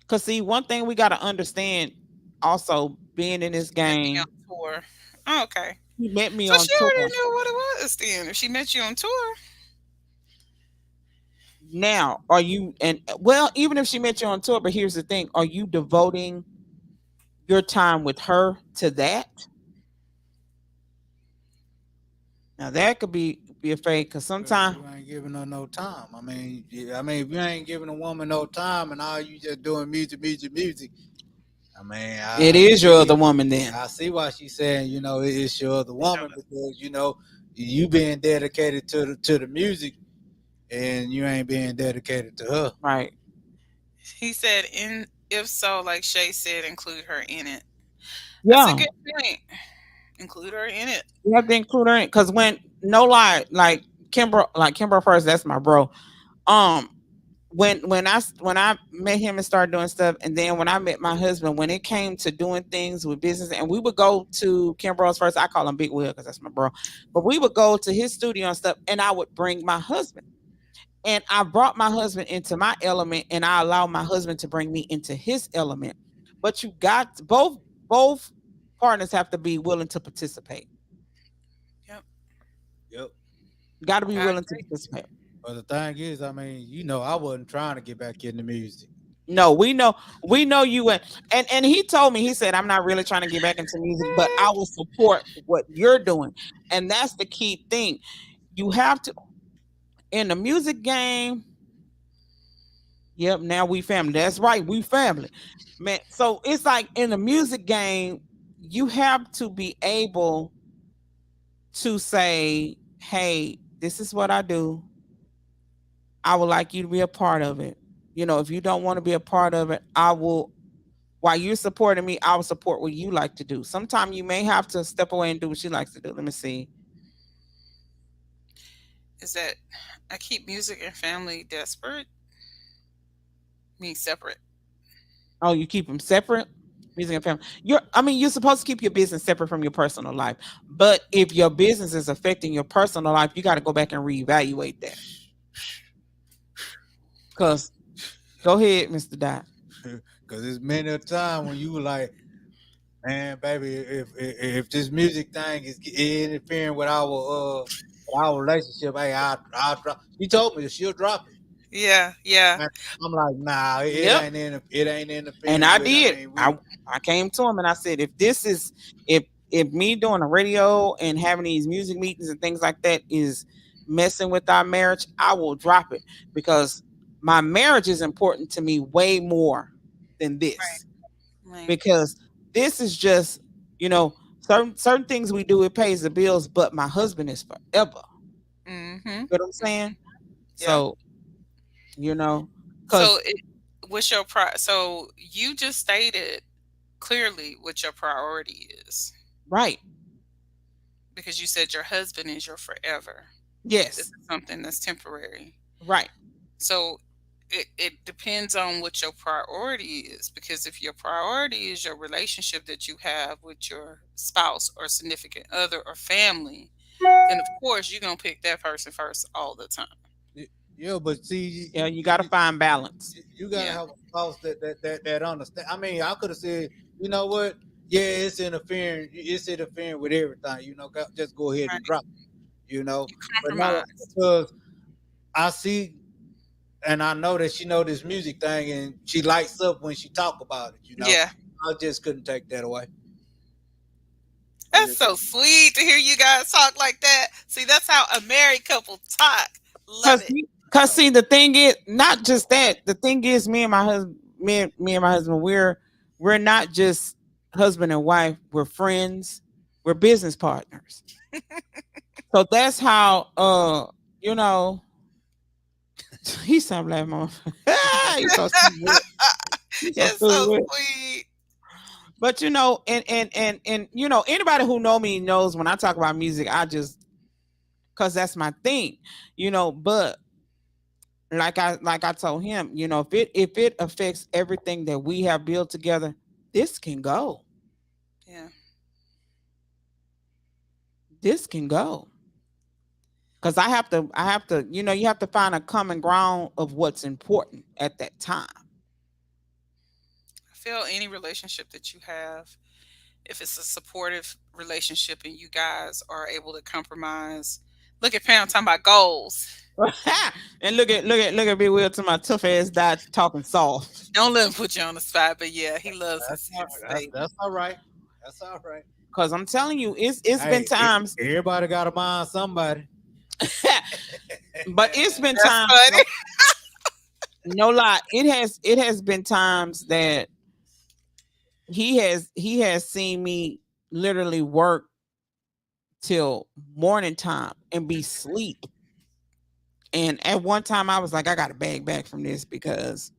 S2: Because see, one thing we got to understand also being in this
S1: met me
S2: game,
S1: on tour. Oh, okay.
S2: he met me
S1: So
S2: on
S1: she
S2: tour.
S1: already knew what it was then. If she met you on tour.
S2: Now, are you, and well, even if she met you on tour, but here's the thing, are you devoting your time with her to that? Now that could be a fake because sometimes
S3: You ain't giving her no time. I mean, if you ain't giving a woman no time and all you just doing music, I mean,
S2: it is your other woman then.
S3: I see why she's saying, you know, it's your other woman because you know you being dedicated to the music, and you ain't being dedicated to her.
S2: Right.
S1: He said, if so, like Shay said, include her in it.
S2: Yeah.
S1: That's a good point. Include her in it.
S2: You have to include her in because when no lie, like Kimber first, that's my bro. When I met him and started doing stuff, and then when I met my husband, when it came to doing things with business, and we would go to Kimber's first, I call him Big Will because that's my bro, but we would go to his studio and stuff, and I would bring my husband, and I brought my husband into my element, and I allow my husband to bring me into his element. But you got both partners have to be willing to participate.
S3: Yep.
S2: Got to be willing to participate.
S3: But the thing is, I mean, you know, I wasn't trying to get back into music.
S2: No, we know you went, and he told me, he said, I'm not really trying to get back into music, but I will support what you're doing. And that's the key thing. You have to, in the music game. Yep, now we family. That's right, we family. Man, so it's like in the music game, you have to be able to say, hey, this is what I do. I would like you to be a part of it. You know, if you don't want to be a part of it, I will, while you're supporting me, I will support what you like to do. Sometimes you may have to step away and do what she likes to do. Let me see.
S1: Is that I keep music and family desperate? Me separate.
S2: Oh, you keep them separate? Music and family. You're supposed to keep your business separate from your personal life. But if your business is affecting your personal life, you got to go back and reevaluate that. Because, go ahead, Mr. Dot.
S3: Because there's many a time when you were like, man, baby, if this music thing is interfering with our relationship, hey, I'll drop. He told me that she'll drop it.
S1: Yeah.
S3: I'm like, nah, it ain't interfering.
S2: And I did. I came to him and I said, if me doing a radio and having these music meetings and things like that is messing with our marriage, I will drop it because my marriage is important to me way more than this. Right. Because this is just, so certain things we do, it pays the bills, but my husband is forever.
S1: Mm-hmm.
S2: You know what I'm saying?
S1: Yeah.
S2: So, you know,
S1: So
S2: because
S1: what's your so you just stated clearly what your priority is,
S2: right,
S1: because you said your husband is your forever. This
S2: yes,
S1: is something that's temporary.
S2: right,
S1: So it depends on what your priority is, because if your priority is your relationship that you have with your spouse or significant other or family, then of course you're gonna pick that person first all the time.
S3: Yeah, but see,
S2: yeah, you got to find balance.
S3: you gotta
S1: Yeah.
S3: have a spouse that understand. I mean, I could have said, you know what? Yeah, it's interfering. It's interfering with everything. You know, just go ahead
S1: Right.
S3: and drop it. You know,
S1: You
S3: but no,
S1: compromise.
S3: because I see and I know that she know this music thing, and she lights up when she talk about it. You know,
S1: Yeah.
S3: I just couldn't take that away.
S1: That's so sweet to hear you guys talk like that. See, that's how a married couple talk. Love it.
S2: Cause see, the thing is, not just that. The thing is, me and my husband, me and my husband, we're not just husband and wife. We're friends. We're business partners. So that's how, you know, he stopped laughing, mama. He's so stupid. He's so
S1: It's so
S2: stupid.
S1: sweet.
S2: But you know, and you know, anybody who know me knows when I talk about music, I just, cause that's my thing, you know. But like I told him, you know, if it affects everything that we have built together, this can go.
S1: Yeah.
S2: This can go. Cause I have to, you know, you have to find a common ground of what's important at that time.
S1: I feel any relationship that you have, if it's a supportive relationship and you guys are able to compromise. Look at Pam talking about goals.
S2: And look at Big Will to my tough ass dad talking soft.
S1: Don't let him put you on the spot, but yeah, he loves his
S3: That's all right. That's all right.
S2: Cause I'm telling you, it's been times,
S3: Everybody got to mind somebody.
S2: but it's been
S1: That's
S2: times.
S1: funny.
S2: No lie, it has been times that he has seen me literally work till morning time and be sleep. And at one time I was like, I gotta bag back from this because,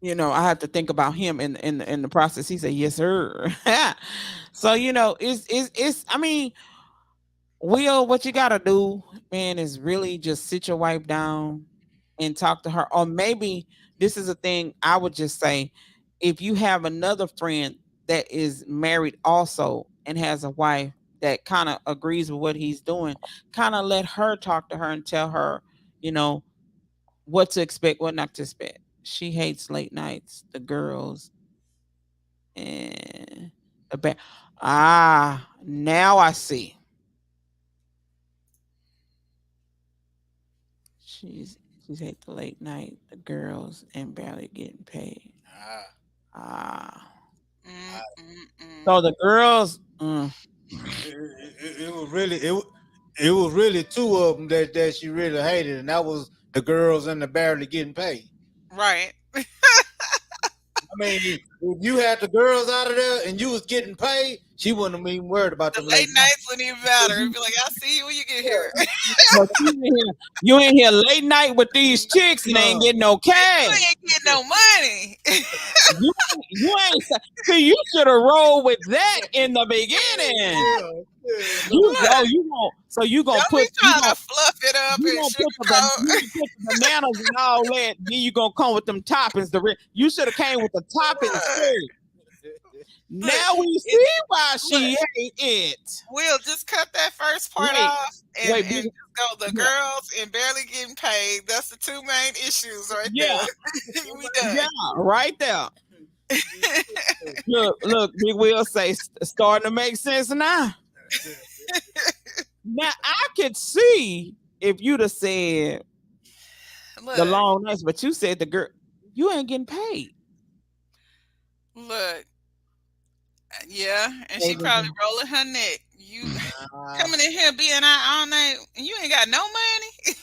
S2: you know, I have to think about him in the process. He said, yes, sir. So, you know, it's I mean, Will, what you gotta do, man, is really just sit your wife down and talk to her. Or maybe this is a thing I would just say, if you have another friend that is married also and has a wife that kind of agrees with what he's doing, kind of let her talk to her and tell her, you know, what to expect, what not to expect. She hates late nights, the girls, and the bad. Ah, now I see. She's hate the late night, the girls, and barely getting paid. Ah. So the girls.
S3: It was really it was really two of them that she really hated, and that was the girls and the barely getting paid.
S1: Right.
S3: I mean, if you had the girls out of there and you was getting paid, she wouldn't have even worried about
S1: The
S3: the
S1: late nights wouldn't even matter. It'd be like, I'll see you when you get here.
S2: But you in here late night with these chicks and ain't getting no
S1: You
S2: cash.
S1: ain't getting no money.
S2: You ain't. See, you should have rolled with that in the beginning. You gonna
S1: Don't
S2: put
S1: be trying to fluff it up
S2: you
S1: and
S2: gonna
S1: sugarcoat.
S2: put the bananas and all that. Then you gonna come with them toppings. You should have came with the toppings first. Now we see why she hate it.
S1: Will, just cut that first part off and just go the girls and barely getting paid. That's the two main issues right there. We done.
S2: Yeah, right there. Look, Big Will say starting to make sense now. Now I could see if you'd have said the long nights, but you said the girl, you ain't getting paid.
S1: Look, yeah, and she probably rolling her neck. You coming in here being out all night and you ain't got no money.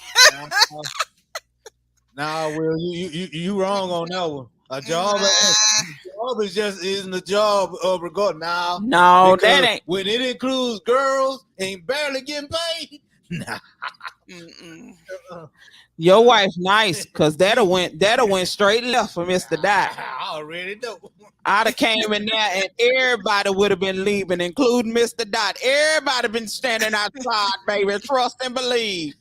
S3: Nah, Will, you wrong on that one. A job, job isn't a job regard now.
S2: No, that ain't.
S3: When it includes girls and barely getting paid. Nah.
S2: Your wife nice, cause that'll went straight left for Mr. Dot.
S3: I already know.
S2: I'd have came in there and everybody would have been leaving, including Mr. Dot. Everybody been standing outside, baby. Trust and believe.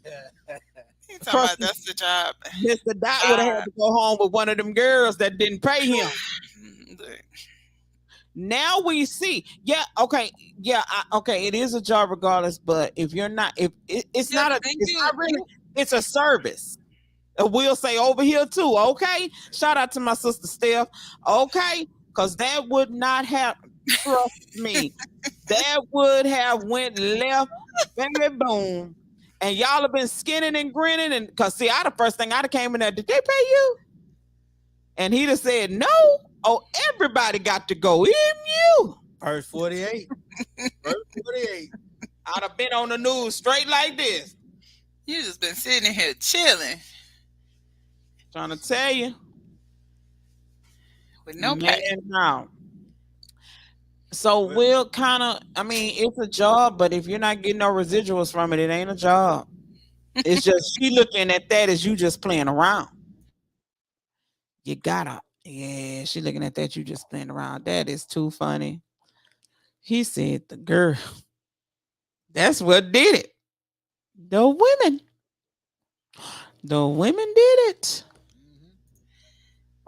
S1: Talking about that's the job.
S2: Mr. Dot would have had to go home with one of them girls that didn't pay him. Now we see, okay, it is a job regardless. But if you're not, it's not really, it's a service. And we'll say over here too, okay. Shout out to my sister Steph, okay, because that would not have, trust me, that would have went left, baby, boom. And y'all have been skinning and grinning, and because see, the first thing I'd have came in there, did they pay you? And he'd have said no. Oh, everybody got to go, even you.
S3: First 48. First 48.
S2: I'd have been on the news straight like this.
S1: You just been sitting in here chilling.
S2: Trying to tell you.
S1: With no pay.
S2: No. So we'll kind of, it's a job, but if you're not getting no residuals from it, it ain't a job. It's just she looking at that as you just playing around. You gotta, she looking at that you just playing around. That is too funny. He said the girl. That's what did it. The women did it.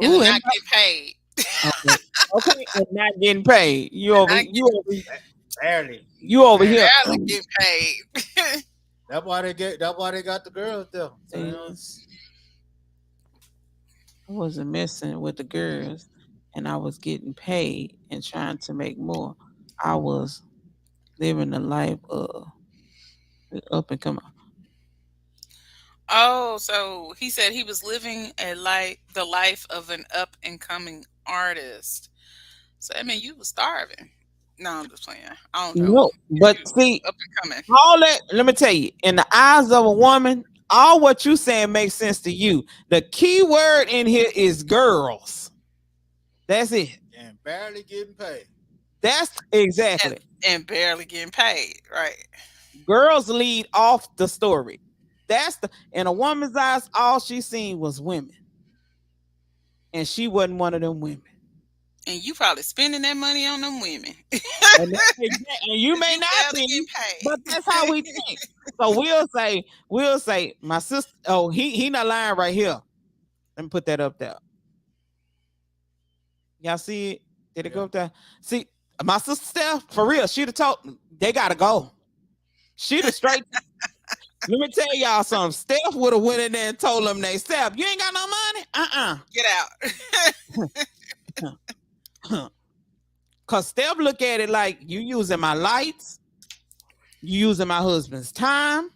S1: And they're not getting paid.
S2: Okay, and not getting paid. You over
S3: barely.
S2: You over here.
S1: Barely getting paid.
S3: That's why they got the girls there.
S2: I wasn't messing with the girls, and I was getting paid and trying to make more. I was living the life of up and coming.
S1: Oh, so he said he was living the life of an up and coming artist. So I mean, you were starving. No, I'm just playing. I don't know.
S2: No, but see,
S1: up and coming.
S2: All that. Let me tell you, in the eyes of a woman, all what you saying makes sense to you. The key word in here is girls. That's it.
S3: And barely getting paid.
S2: That's exactly.
S1: And barely getting paid, right?
S2: Girls lead off the story. That's in a woman's eyes, all she seen was women. And she wasn't one of them women.
S1: And you probably spending that money on them women.
S2: and you may not be, but that's how we think. So we'll say, my sister, oh, he not lying right here. Let me put that up there. Y'all see it? Did it go up there? See, my sister Steph, for real, she'd have told they gotta go. She'd have straight. Let me tell y'all something. Steph would have went in there and told them they Steph, you ain't got no money?
S1: Get
S2: out. Cause Steph look at it like you using my lights, you using my husband's time.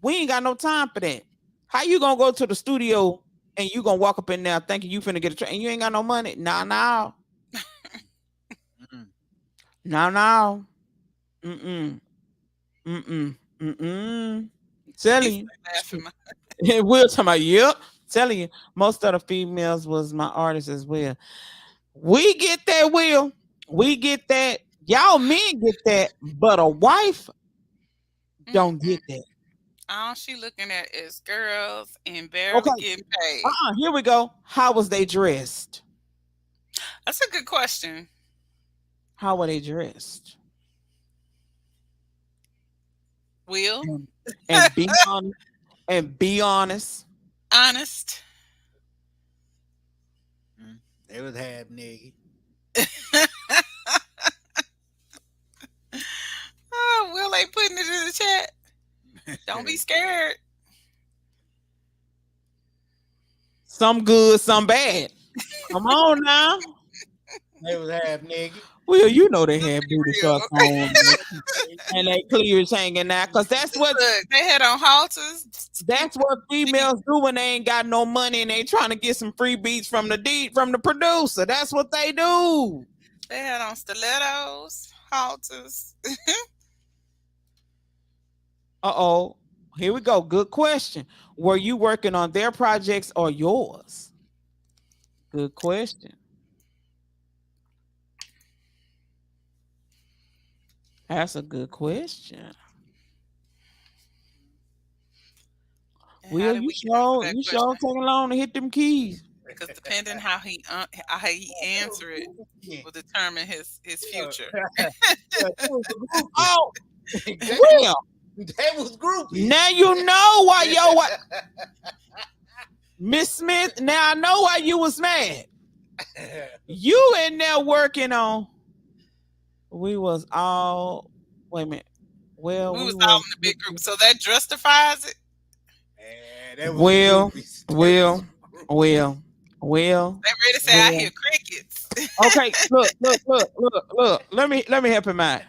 S2: We ain't got no time for that. How you gonna go to the studio and you gonna walk up in there thinking you finna get a train and you ain't got no money? No. No. Telling you. We'll talk about, yep. Telling you, most of the females was my artists as well. We get that, Will. We get that. Y'all men get that, but a wife don't get that.
S1: All she looking at is girls and barely getting paid.
S2: Here we go. How was they dressed?
S1: That's a good question.
S2: How were they dressed?
S1: Will?
S2: And be honest. And be honest.
S1: Honest.
S3: They was half nigga.
S1: Oh, Will ain't putting it in the chat. Don't be scared.
S2: Some good, some bad. Come on now.
S3: They was half nigga.
S2: Well, you know they had booty shorts on and they cleavage hanging out, because that's what
S1: they had on halters.
S2: That's what females do when they ain't got no money and they trying to get some free beats from the producer. That's what they do.
S1: They had on stilettos, halters.
S2: Here we go. Good question. Were you working on their projects or yours? good question. That's a good question.
S1: And how
S2: Will,
S1: did
S2: you
S1: we answer that
S2: sure
S1: question?
S2: taking long to hit them keys.
S1: Because depending how he answer it will determine his future.
S2: Oh, Will,
S3: That was groupie.
S2: now you know why what Miss Smith. Now I know why you was mad. You in there working on. We was all. Wait a minute. Well,
S1: We was all in the big group, so that justifies it.
S3: Man, that was
S2: Will,
S3: groupies.
S2: Will.
S1: They ready to say I hear crickets.
S2: Okay, look. Let me help him out.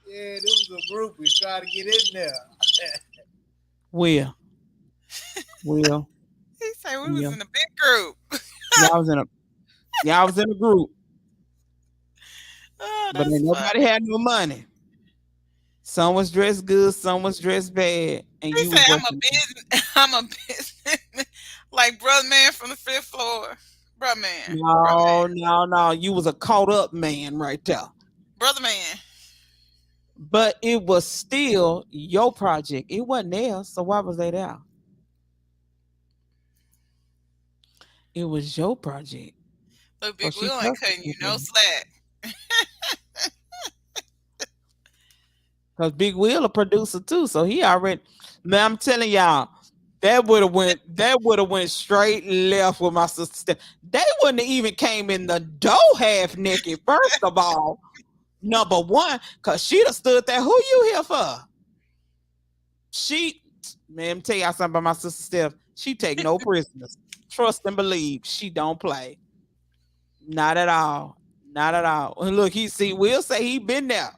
S3: Yeah, those were groupies trying to get in there.
S2: Will.
S1: He said we was in a big group.
S2: Y'all was in a group.
S1: Oh,
S2: But ain't nobody had no money. Some was dressed good, some was dressed bad. And
S1: he
S2: you
S1: said
S2: was
S1: I'm a business like brother man from the 5th floor. Brother man.
S2: No. You was a caught up man right there.
S1: Brother man.
S2: But it was still your project. It wasn't theirs. So why was they there? It was your project.
S1: Look, Big Will ain't cutting you no slack.
S2: Because Big Will a producer too. So he already, man, I'm telling y'all, that would have went straight left with my sister. They wouldn't have even came in the door half naked, first of all. Number one, because she'd have stood there. Who you here for? Man, let me tell y'all something about my sister Steph. She take no prisoners. Trust and believe. She don't play. Not at all. And look, Will say he been there.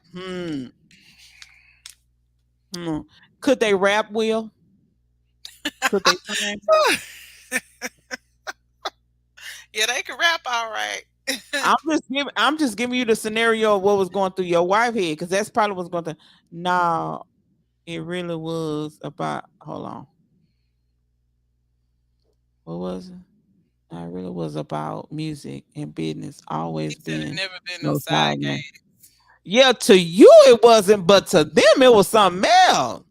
S2: Could they rap, Will? Could they sing?
S1: Yeah, they can rap all right.
S2: I'm just giving you the scenario of what was going through your wife head, because that's probably what's going through. No, it really was about. Hold on. What was it? No, it really was about music and business. Always been.
S1: Never been no side game.
S2: Yeah, to you it wasn't, but to them it was something else.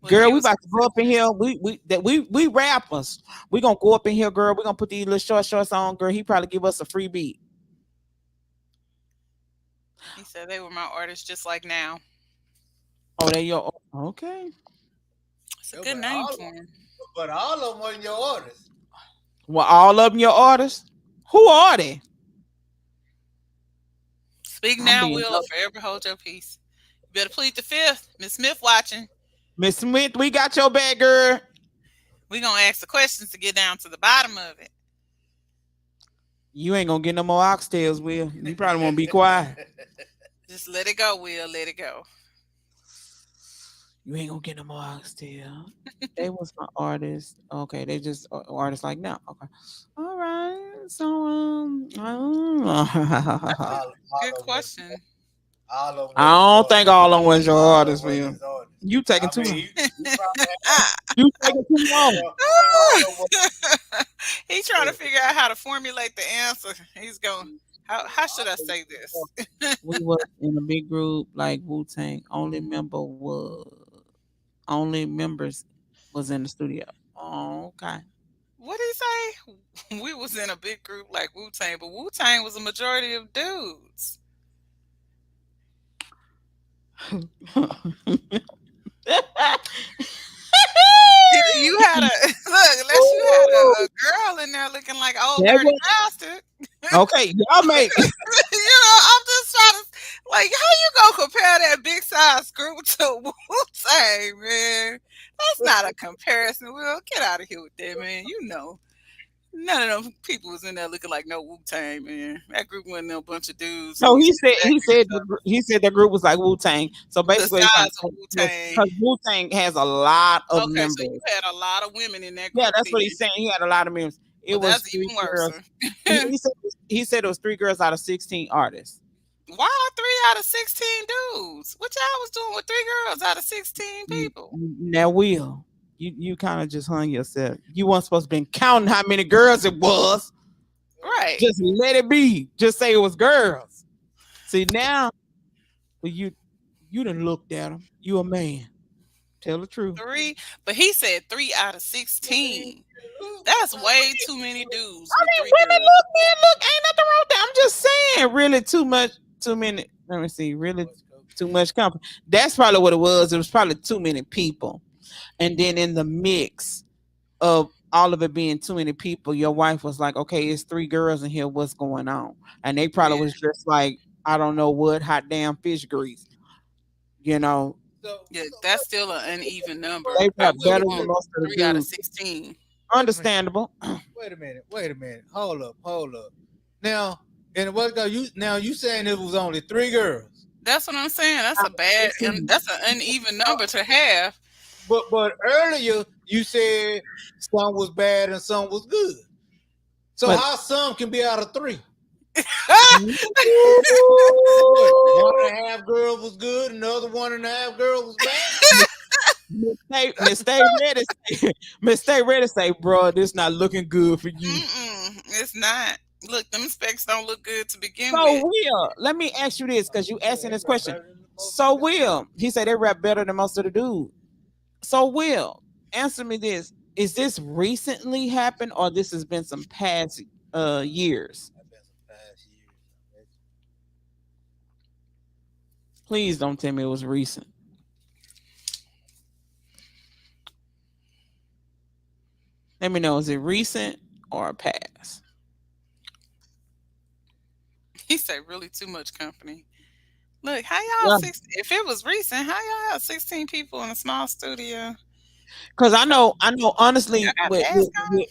S2: Well, girl, we about to go up in here. We rappers. We gonna go up in here, girl. We gonna put these little shorts on, girl. He probably give us a free beat.
S1: He said they were my artists, just like now.
S2: Oh, they your okay.
S1: It's a good name for him.
S3: But all of them weren't your artists.
S2: Well, all of them your artists. Who are they?
S1: Speak now, Will, or forever hold your peace. You better plead the 5th. Miss Smith watching.
S2: Miss Smith, we got your back, girl.
S1: We gonna ask the questions to get down to the bottom of it.
S2: You ain't gonna get no more oxtails, Will. You probably won't be quiet.
S1: Just let it go, Will. Let it go.
S2: You ain't gonna get no more oxtail. They was my artists. Okay, they just artists like now. Okay, all right. So
S1: good question.
S2: I don't think all of them was your artists, Will. You taking too long. You taking too long.
S1: He's trying to figure out how to formulate the answer. He's going. How should I say this?
S2: We was in a big group like Wu-Tang. Only members was in the studio. Oh, okay.
S1: What did he say? We was in a big group like Wu-Tang, but Wu-Tang was a majority of dudes. You had a girl in there looking like old dirty bastard.
S2: Okay, y'all make.
S1: I'm just trying to how you gonna compare that big size group to Wu-Tang, man? That's not a comparison. Will, get out of here with that, man. None of them people was in there looking like no Wu-Tang, man. That group wasn't a bunch of dudes.
S2: No, he said the group was like Wu-Tang. So basically, because Wu-Tang has a lot of members.
S1: So you had a lot of women in that group.
S2: Yeah, that's what he's saying. He had a lot of members.
S1: That's even worse.
S2: He said it was 3 girls out of 16 artists.
S1: Why 3 out of 16 dudes? What y'all was doing with 3 girls out of 16 people?
S2: Now, Will, You kind of just hung yourself. You weren't supposed to be counting how many girls it was.
S1: Right.
S2: Just let it be. Just say it was girls. See now, you done looked at them. You a man. Tell the truth.
S1: 3, but he said 3 out of 16. That's way too many dudes.
S2: I
S1: With
S2: mean,
S1: 3
S2: women
S1: girls.
S2: look, ain't nothing wrong with that. I'm just saying, really too many. Let me see, really too much company. That's probably what it was. It was probably too many people. And then in the mix of all of it being too many people, your wife was like, okay, it's 3 girls in here. What's going on? And they probably was just like, I don't know what, hot damn fish grease. You know,
S1: Yeah, that's still an uneven number.
S2: they
S1: I
S2: got better
S1: wouldn't
S2: than
S1: want
S2: most of the
S1: 3 out of
S2: dudes.
S1: 16.
S2: Understandable.
S3: Wait a minute. Hold up. Now, and what go you saying it was only 3 girls?
S1: That's what I'm saying. That's a bad, and that's an uneven number to have.
S3: But earlier you said some was bad and some was good. So
S2: But-
S3: how some can be out of 3?
S2: Ooh.
S3: 1.5 girls was good, another 1.5 girls was bad.
S2: Miss Stay ready. Miss Stay ready. Say, bro, this not looking good for you.
S1: It's not. Look, them specs don't look good to begin
S2: So
S1: with.
S2: Will, let me ask you this because you asking this question. So Will, he said they rap better than most of the dudes. So Will, answer me this: is this recently happened or this has been some past years? Please don't tell me it was recent. Let me know, is it recent or past?
S1: He said really too much company. Look, how y'all if it was recent, how y'all have 16 people in a small studio?
S2: Because I know honestly
S1: Y'all got
S2: with,
S1: masks on?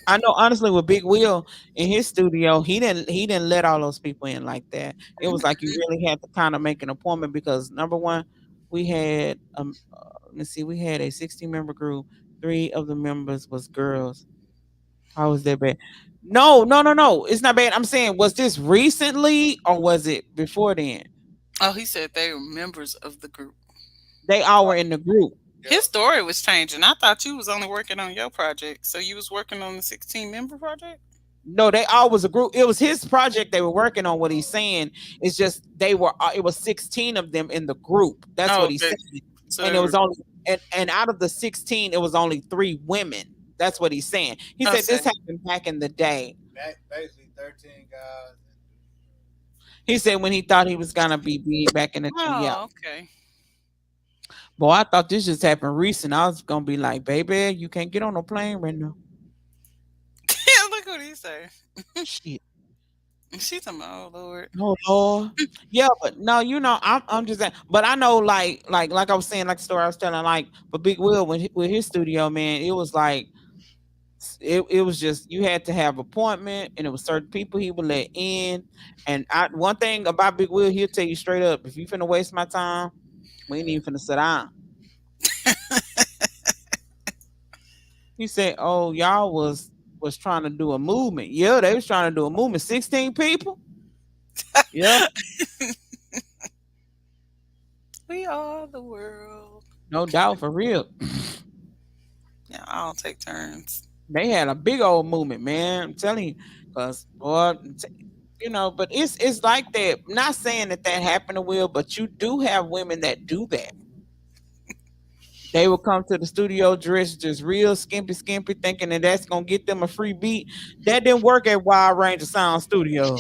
S2: I know honestly with Big Will in his studio, he didn't let all those people in like that. It was like you really had to kind of make an appointment because number one, we had let's see, we had a 16-member group. 3 of the members was girls. How was that bad? No, it's not bad. I'm saying, was this recently or was it before then?
S1: Oh, he said they were members of the group.
S2: They all were in the group.
S1: His story was changing. I thought you was only working on your project. So you was working on the 16-member project?
S2: No, they all was a group. It was his project they were working on. What he's saying is just they were. It was 16 of them in the group. That's what he said.
S1: So
S2: and it was only and out of the 16, it was only 3 women. That's what he's saying. He said this happened back in the day.
S3: Basically 13 guys.
S2: He said when he thought he was gonna be big back in the day. Yeah.
S1: Okay.
S2: Boy, I thought this just happened recent. I was gonna be like, baby, you can't get on no plane right now.
S1: Look what he say.
S2: Shit.
S1: She's talking about, oh Lord.
S2: Oh Lord. Yeah, but no, I'm just saying. But I know, like I was saying, like the story I was telling, like for Big Will with his studio, man, it was like it was just you had to have appointment, and it was certain people he would let in. And one thing about Big Will, he'll tell you straight up, if you finna waste my time, we ain't even finna sit down. He said, "Oh, y'all was trying to do a movement. Yeah, they was trying to do a movement. 16 people. Yeah,
S1: We are the world.
S2: no doubt, for real.
S1: Yeah, I'll take turns.
S2: They had a big old movement, man. I'm telling you, because boy, but it's like that. I'm not saying that happened to Will, but you do have women that do that. They will come to the studio dressed just real skimpy, thinking that that's gonna get them a free beat. That didn't work at Wild Range of Sound Studio.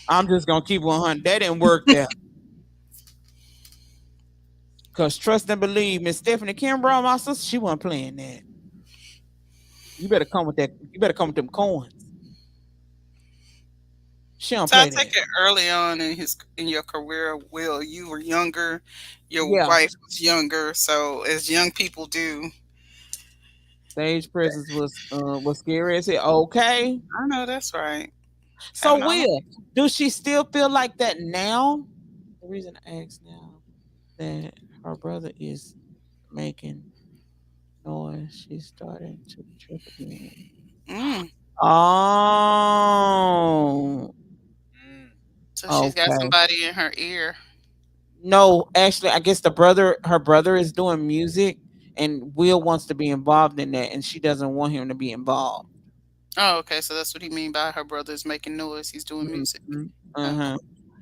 S2: I'm just gonna keep 100. That didn't work there. Cause trust and believe, Miss Stephanie Kimbrough, my sister, she wasn't playing that. You better come with that. You better come with them coins. She don't play
S1: I take it early on in your career, Will, you were younger, your wife was younger, so as young people do.
S2: Stage presence was scary as hell. Okay.
S1: I know that's right.
S2: So Will, does she still feel like that now? The reason I ask now that her brother is making noise, she's starting to trip again. Oh.
S1: So she's got somebody in her ear.
S2: No, actually, I guess her brother is doing music, and Will wants to be involved in that, and she doesn't want him to be involved.
S1: Oh, okay. So that's what he mean by her brother's making noise. He's doing music.
S2: Mhm.
S1: Okay.
S2: Uh-huh.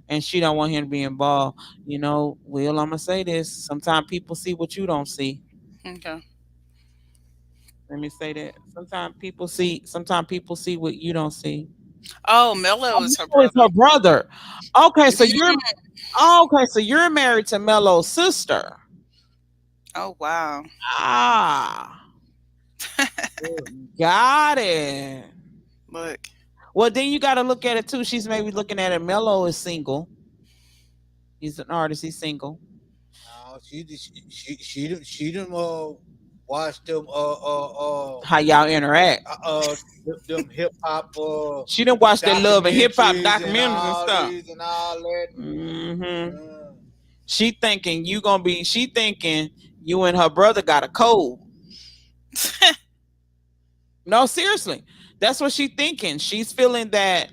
S2: And she don't want him to be involved. You know, Will, I'm gonna say this. Sometimes people see what you don't see.
S1: Okay.
S2: Let me say that. Sometimes people see what you don't see.
S1: Oh, Mello is her
S2: Oh, it's
S1: brother.
S2: her brother. Okay, so you're
S1: Mm.
S2: married to Mello's sister.
S1: Oh, wow.
S2: Ah, got it.
S1: Look.
S2: Well, then you got to look at it too. She's maybe looking at it. Mello is single. He's an artist. He's single.
S3: No, she done watch them
S2: How y'all interact?
S3: them hip hop
S2: She done watch that love and hip hop
S3: documentaries
S2: documentaries and stuff.
S3: and all that.
S2: Mm-hmm. She thinking you and her brother got a code. No, seriously. That's what she's thinking. She's feeling that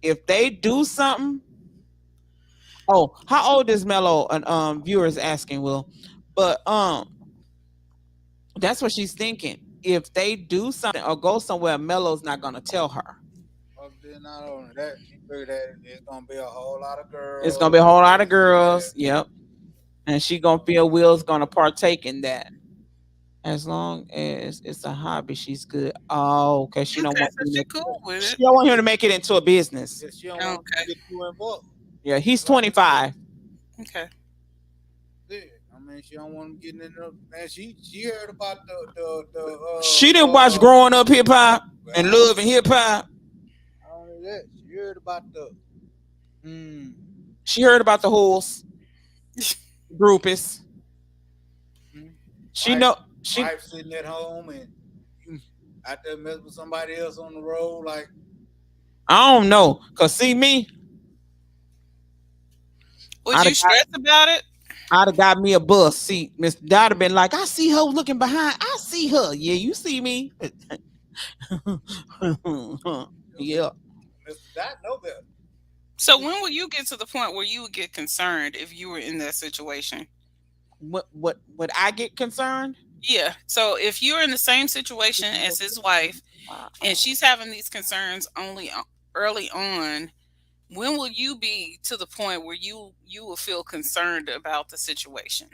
S2: if they do something. Oh, how old is Mello? And viewers asking, Will. But that's what she's thinking. If they do something or go somewhere, Mello's not gonna tell her.
S3: Then not only that, she figured that it's gonna be a whole lot of girls.
S2: It's gonna be a whole lot of girls. Yep. And she gonna feel Will's gonna partake in that. As long as it's a hobby, she's good. Oh, okay. She don't want
S1: so she cool with
S2: she
S1: it.
S2: don't want him to make it into a business.
S3: Yeah, she don't want to get too involved.
S2: Yeah, he's 25.
S1: Okay.
S3: Yeah, I mean, she don't want him getting in the man. She heard about the
S2: she didn't watch Growing Up Hip Hop and Love and Hip Hop.
S3: Not only that, she heard about
S2: She heard about the horse groupies. She know she
S3: wife sitting at home and out there messing with somebody else on the road. Like,
S2: I don't know, cause see me.
S1: Would you stress about it?
S2: I'd have got me a bus seat. Miss Dot have been like, I see her looking behind. I see her. Yeah, you see me. Yeah.
S3: Mr. Dot know better.
S1: So when will you get to the point where you would get concerned if you were in that situation?
S2: What would I get concerned?
S1: Yeah. So if you're in the same situation as his wife and she's having these concerns only early on, when will you be to the point where you will feel concerned about the situation?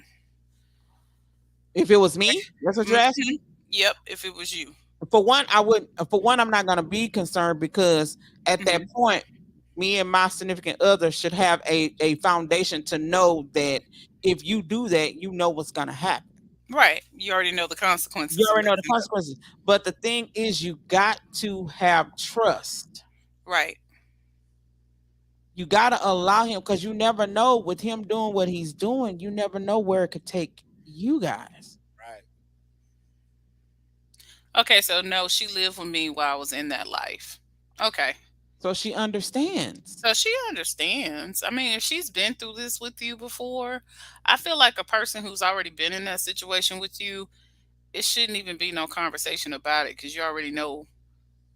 S2: If it was me, that's what you're asking?
S1: Yep, if it was you.
S2: For one, I'm not gonna be concerned because at that point, me and my significant other should have a foundation to know that if you do that, you know what's gonna happen.
S1: Right. You already know the consequences.
S2: You already know the consequences. But the thing is, you got to have trust.
S1: Right.
S2: You got to allow him, because you never know with him doing what he's doing. You never know where it could take you guys.
S3: Right.
S1: Okay, so no, she lived with me while I was in that life. Okay.
S2: So she understands.
S1: I mean, if she's been through this with you before, I feel like a person who's already been in that situation with you, it shouldn't even be no conversation about it because you already know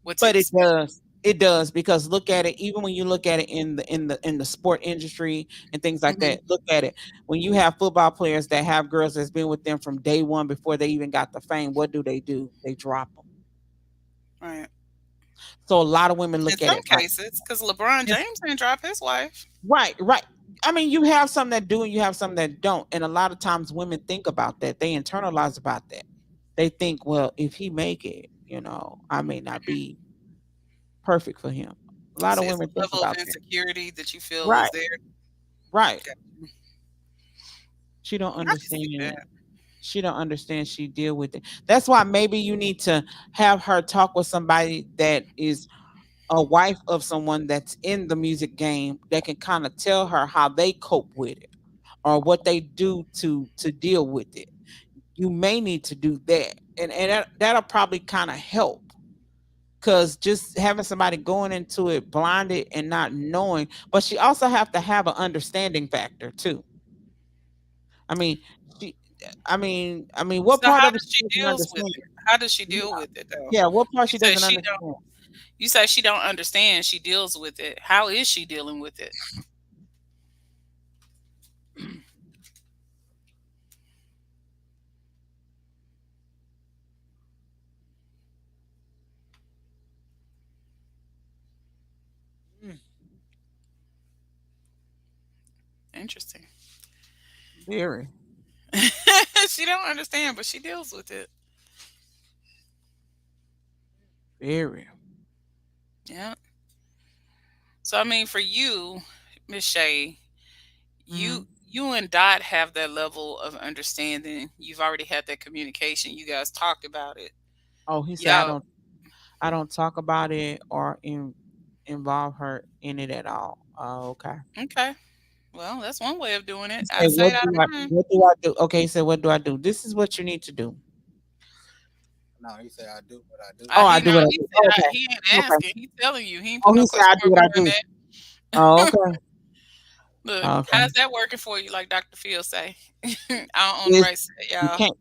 S1: what's.
S2: But it does. It does, because look at it. Even when you look at it in the sport industry and things like that, look at it. When you have football players that have girls that's been with them from day one before they even got the fame, what do? They drop them.
S1: Right.
S2: So a lot of women look
S1: in
S2: at it.
S1: some cases, because LeBron James didn't drop his wife.
S2: Right. I mean, you have some that do and you have some that don't. And a lot of times women think about that. They internalize about that. They think, well, if he make it, I may not be perfect for him. A lot of women think about
S1: that. Insecurity that you feel
S2: right.
S1: is there.
S2: Right. Okay. She don't understand. She don't understand. She deal with it. That's why maybe you need to have her talk with somebody that is a wife of someone that's in the music game that can kind of tell her how they cope with it or what they do to deal with it. You may need to do that. And that'll probably kind of help. Because just having somebody going into it blinded and not knowing, but she also have to have an understanding factor too. I mean, what part of it
S1: she deals with it? How does she deal with it though?
S2: Yeah, what part she doesn't understand?
S1: You say she don't understand. She deals with it. How is she dealing with it? Interesting.
S2: Very,
S1: She don't understand, but she deals with it.
S2: very.
S1: Yeah. So I mean, for you, Miss Shay,
S2: Hmm.
S1: you and Dot have that level of understanding. You've already had that communication. You guys talked about it.
S2: Oh, he said
S1: Y'all
S2: I don't talk about it or involve her in it at all. Oh, okay.
S1: okay? Well, that's one way of doing it.
S2: He
S1: Out
S2: said,
S1: of sight, out of mind.
S2: what do I do? Okay, he said, what do I do? This is what you need to do.
S3: No, he said I do what I do.
S2: Oh, I
S1: He
S2: do
S1: know
S2: what I
S1: he
S2: do.
S1: said
S2: Oh, okay.
S1: he ain't
S2: Okay.
S1: asking. He telling you. He ain't
S2: Oh,
S1: put no
S2: he said, I
S1: question
S2: do
S1: mark
S2: what I
S1: behind
S2: do.
S1: that.
S2: Oh, okay.
S1: Look,
S2: Okay.
S1: how's that working for you? Like Dr. Phil say, I don't own the
S2: It's,
S1: rights to that,
S2: you
S1: y'all.
S2: can't,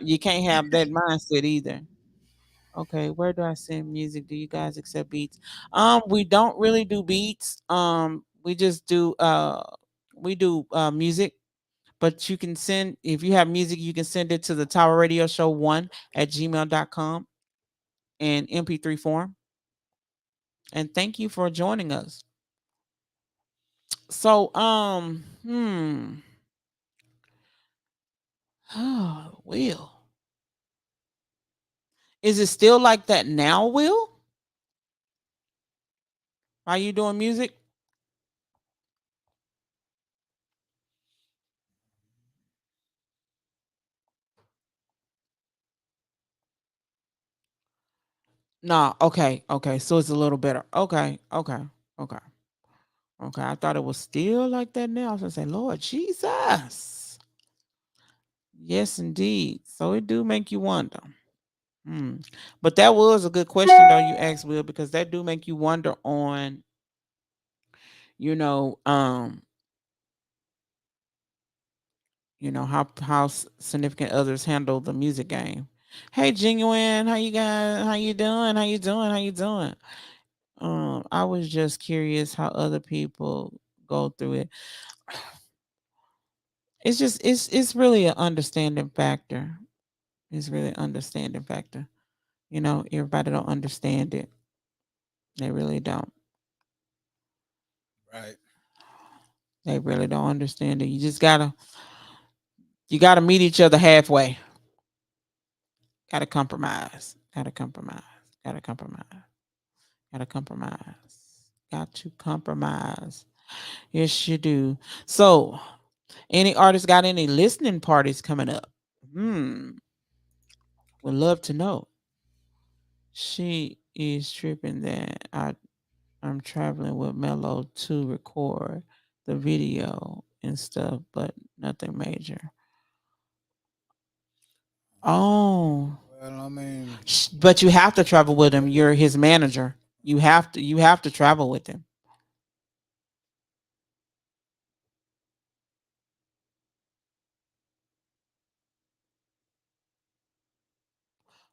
S2: you can't have that mindset either. Okay, where do I send music? Do you guys accept beats? We don't really do beats. We just do we do music, but you can send if you have music, you can send it to the Tower Radio Show 1 at gmail.com in MP3 form. And thank you for joining us. So oh, Will. Is it still like that now, Will? Are you doing music? No, okay, okay. So it's a little better. Okay, okay, okay, okay. I thought it was still like that now. I was gonna say, Lord Jesus. Yes, indeed. So it do make you wonder. Hmm. But that was a good question though you asked, Will, because that do make you wonder on, you know, how significant others handle the music game. Hey, Genuine, how you guys? How you doing? How you doing? How you doing? I was just curious how other people go through it. It's just it's really an understanding factor. It's really an understanding factor. Everybody don't understand it. They really don't.
S3: Right.
S2: They really don't understand it. You gotta meet each other halfway. Gotta compromise. Gotta compromise. Gotta compromise. Gotta compromise. Got to compromise. Yes, you do. So, any artists got any listening parties coming up? Would love to know. She is tripping that I'm traveling with Mello to record the video and stuff, but nothing major. Oh,
S3: Well, I mean,
S2: but you have to travel with him. You're his manager. You have to travel with him.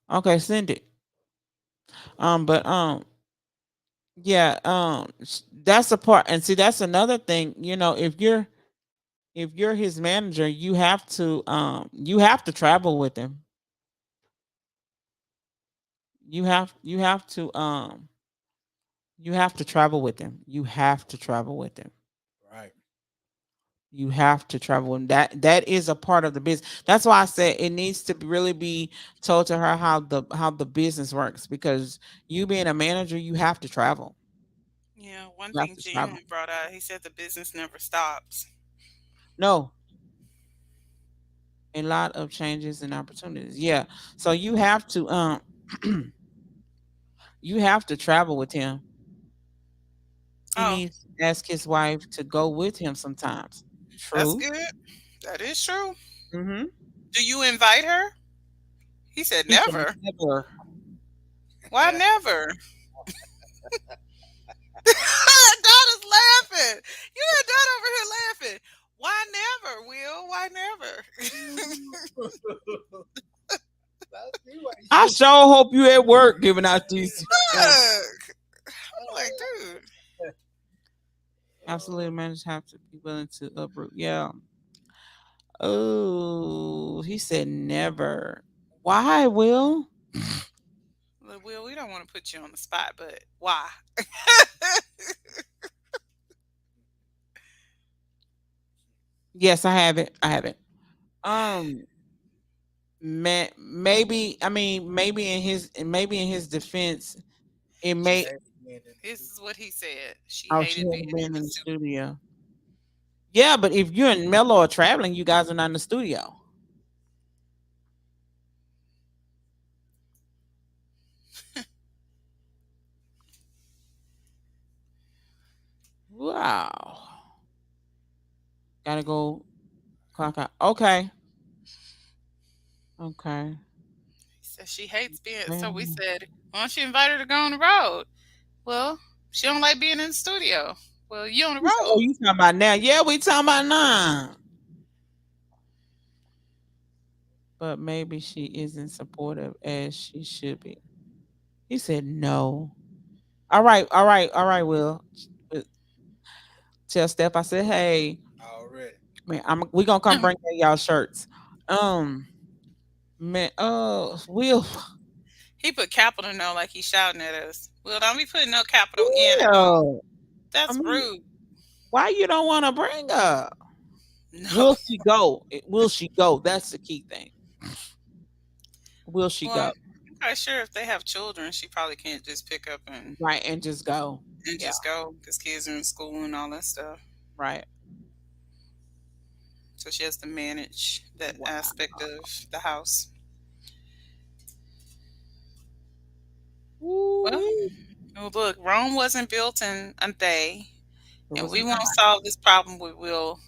S2: Okay, send it. But yeah, that's a part, and see, that's another thing. If you're his manager, you have to travel with him. You have to travel with him. You have to travel with him.
S3: right.
S2: You have to travel, and that is a part of the business. That's why I said it needs to really be told to her how the business works, because you being a manager, you have to travel.
S1: Yeah, one
S2: You have
S1: thing
S2: to travel.
S1: Genuine brought out, he said the business never stops.
S2: No, a lot of changes and opportunities. Yeah. So you have to travel with him. He
S1: Oh,
S2: needs to ask his wife to go with him sometimes.
S1: that's
S2: True.
S1: good. That is true.
S2: Mm-hmm.
S1: Do you invite her? He said
S2: He said
S1: never.
S2: never.
S1: Why never? Dot is laughing. You had Dot over here laughing. Why never, Will? Why never?
S2: I sure hope you at work giving out these.
S1: Look. I'm like, dude.
S2: Absolutely, managers have to be willing to uproot. Yeah. Oh, he said never. Why, Will?
S1: Look, Will, we don't want to put you on the spot, but why?
S2: Yes, I have it. I have it. Um, maybe. I mean, maybe in his defense, it
S3: She
S2: may.
S3: hated being in the
S1: This
S3: studio.
S1: is what he said. She
S2: Oh, she
S1: hated being
S2: hasn't
S1: in
S2: been
S1: the
S2: in the
S1: studio.
S2: studio. Yeah, but if you and Mello are traveling, you guys are not in the studio. Wow. Gotta go clock out. Okay. Okay.
S1: He said she hates being. So we
S2: Man.
S1: said, why don't you invite her to go on the road? Well, she don't like being in the studio. Well, you on the
S2: He said, "Oh,
S1: road.
S2: you talking about now? Yeah, we talking about now." But maybe she isn't supportive as she should be. He said no. All right, all right, all right. Will tell Steph. I said, hey,
S3: Already.
S2: man, we gonna come bring y'all shirts. Um, man, Will,
S1: He put capital no like he's shouting at us. Well, don't be putting no capital N at all.
S2: Will. I
S1: That's
S2: mean,
S1: rude.
S2: why you don't want to bring her?
S1: No.
S2: Will she go? Will she go? That's the key thing. Will she
S1: Well,
S2: go?
S1: I'm not sure if they have children. She probably can't just pick up
S2: Right, and just go.
S1: and
S2: Yeah,
S1: just go because kids are in school and all that stuff.
S2: right.
S1: So she has to manage that
S2: Wow.
S1: aspect of the house. Well,
S2: Ooh,
S1: oh, look, Rome wasn't built in a day,
S2: it
S1: and
S2: was
S1: we
S2: not
S1: won't solve this problem with Will.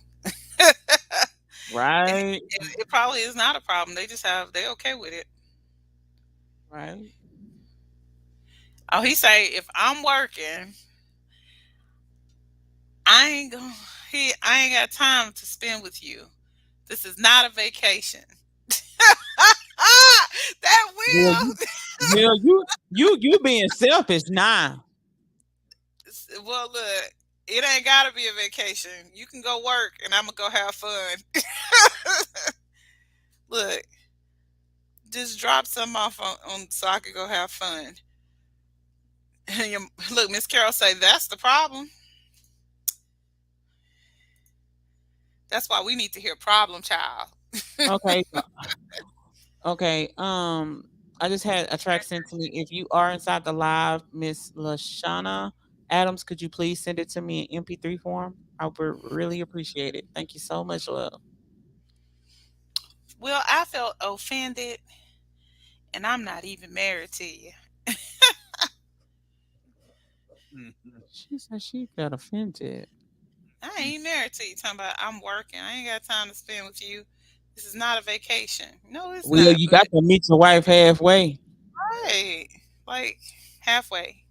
S2: right,
S1: It probably is not a problem. They okay with it.
S2: right.
S1: Oh, he say if I'm working, I ain't going. I ain't got time to spend with you. This is not a vacation. That
S2: Will
S1: will.
S2: you? Will you being selfish now?
S1: Well, look, it ain't gotta be a vacation. You can go work, and I'm gonna go have fun. Look, just drop something off on so I could go have fun. And look, Miss Carol say that's the problem. That's why we need to hear problem child.
S2: Okay, okay. I just had a track sent to me. If you are inside the live, Miss Lashana Adams, could you please send it to me in MP3 form? I would really appreciate it. Thank you so much, love.
S1: Well, I felt offended, and I'm not even married to you.
S2: She said she got offended.
S1: I ain't married to you. Talking about I'm working. I ain't got time to spend with you. This is not a vacation. No, it's
S2: Will,
S1: not.
S2: you got
S1: But
S2: to meet your wife halfway.
S1: right, like halfway.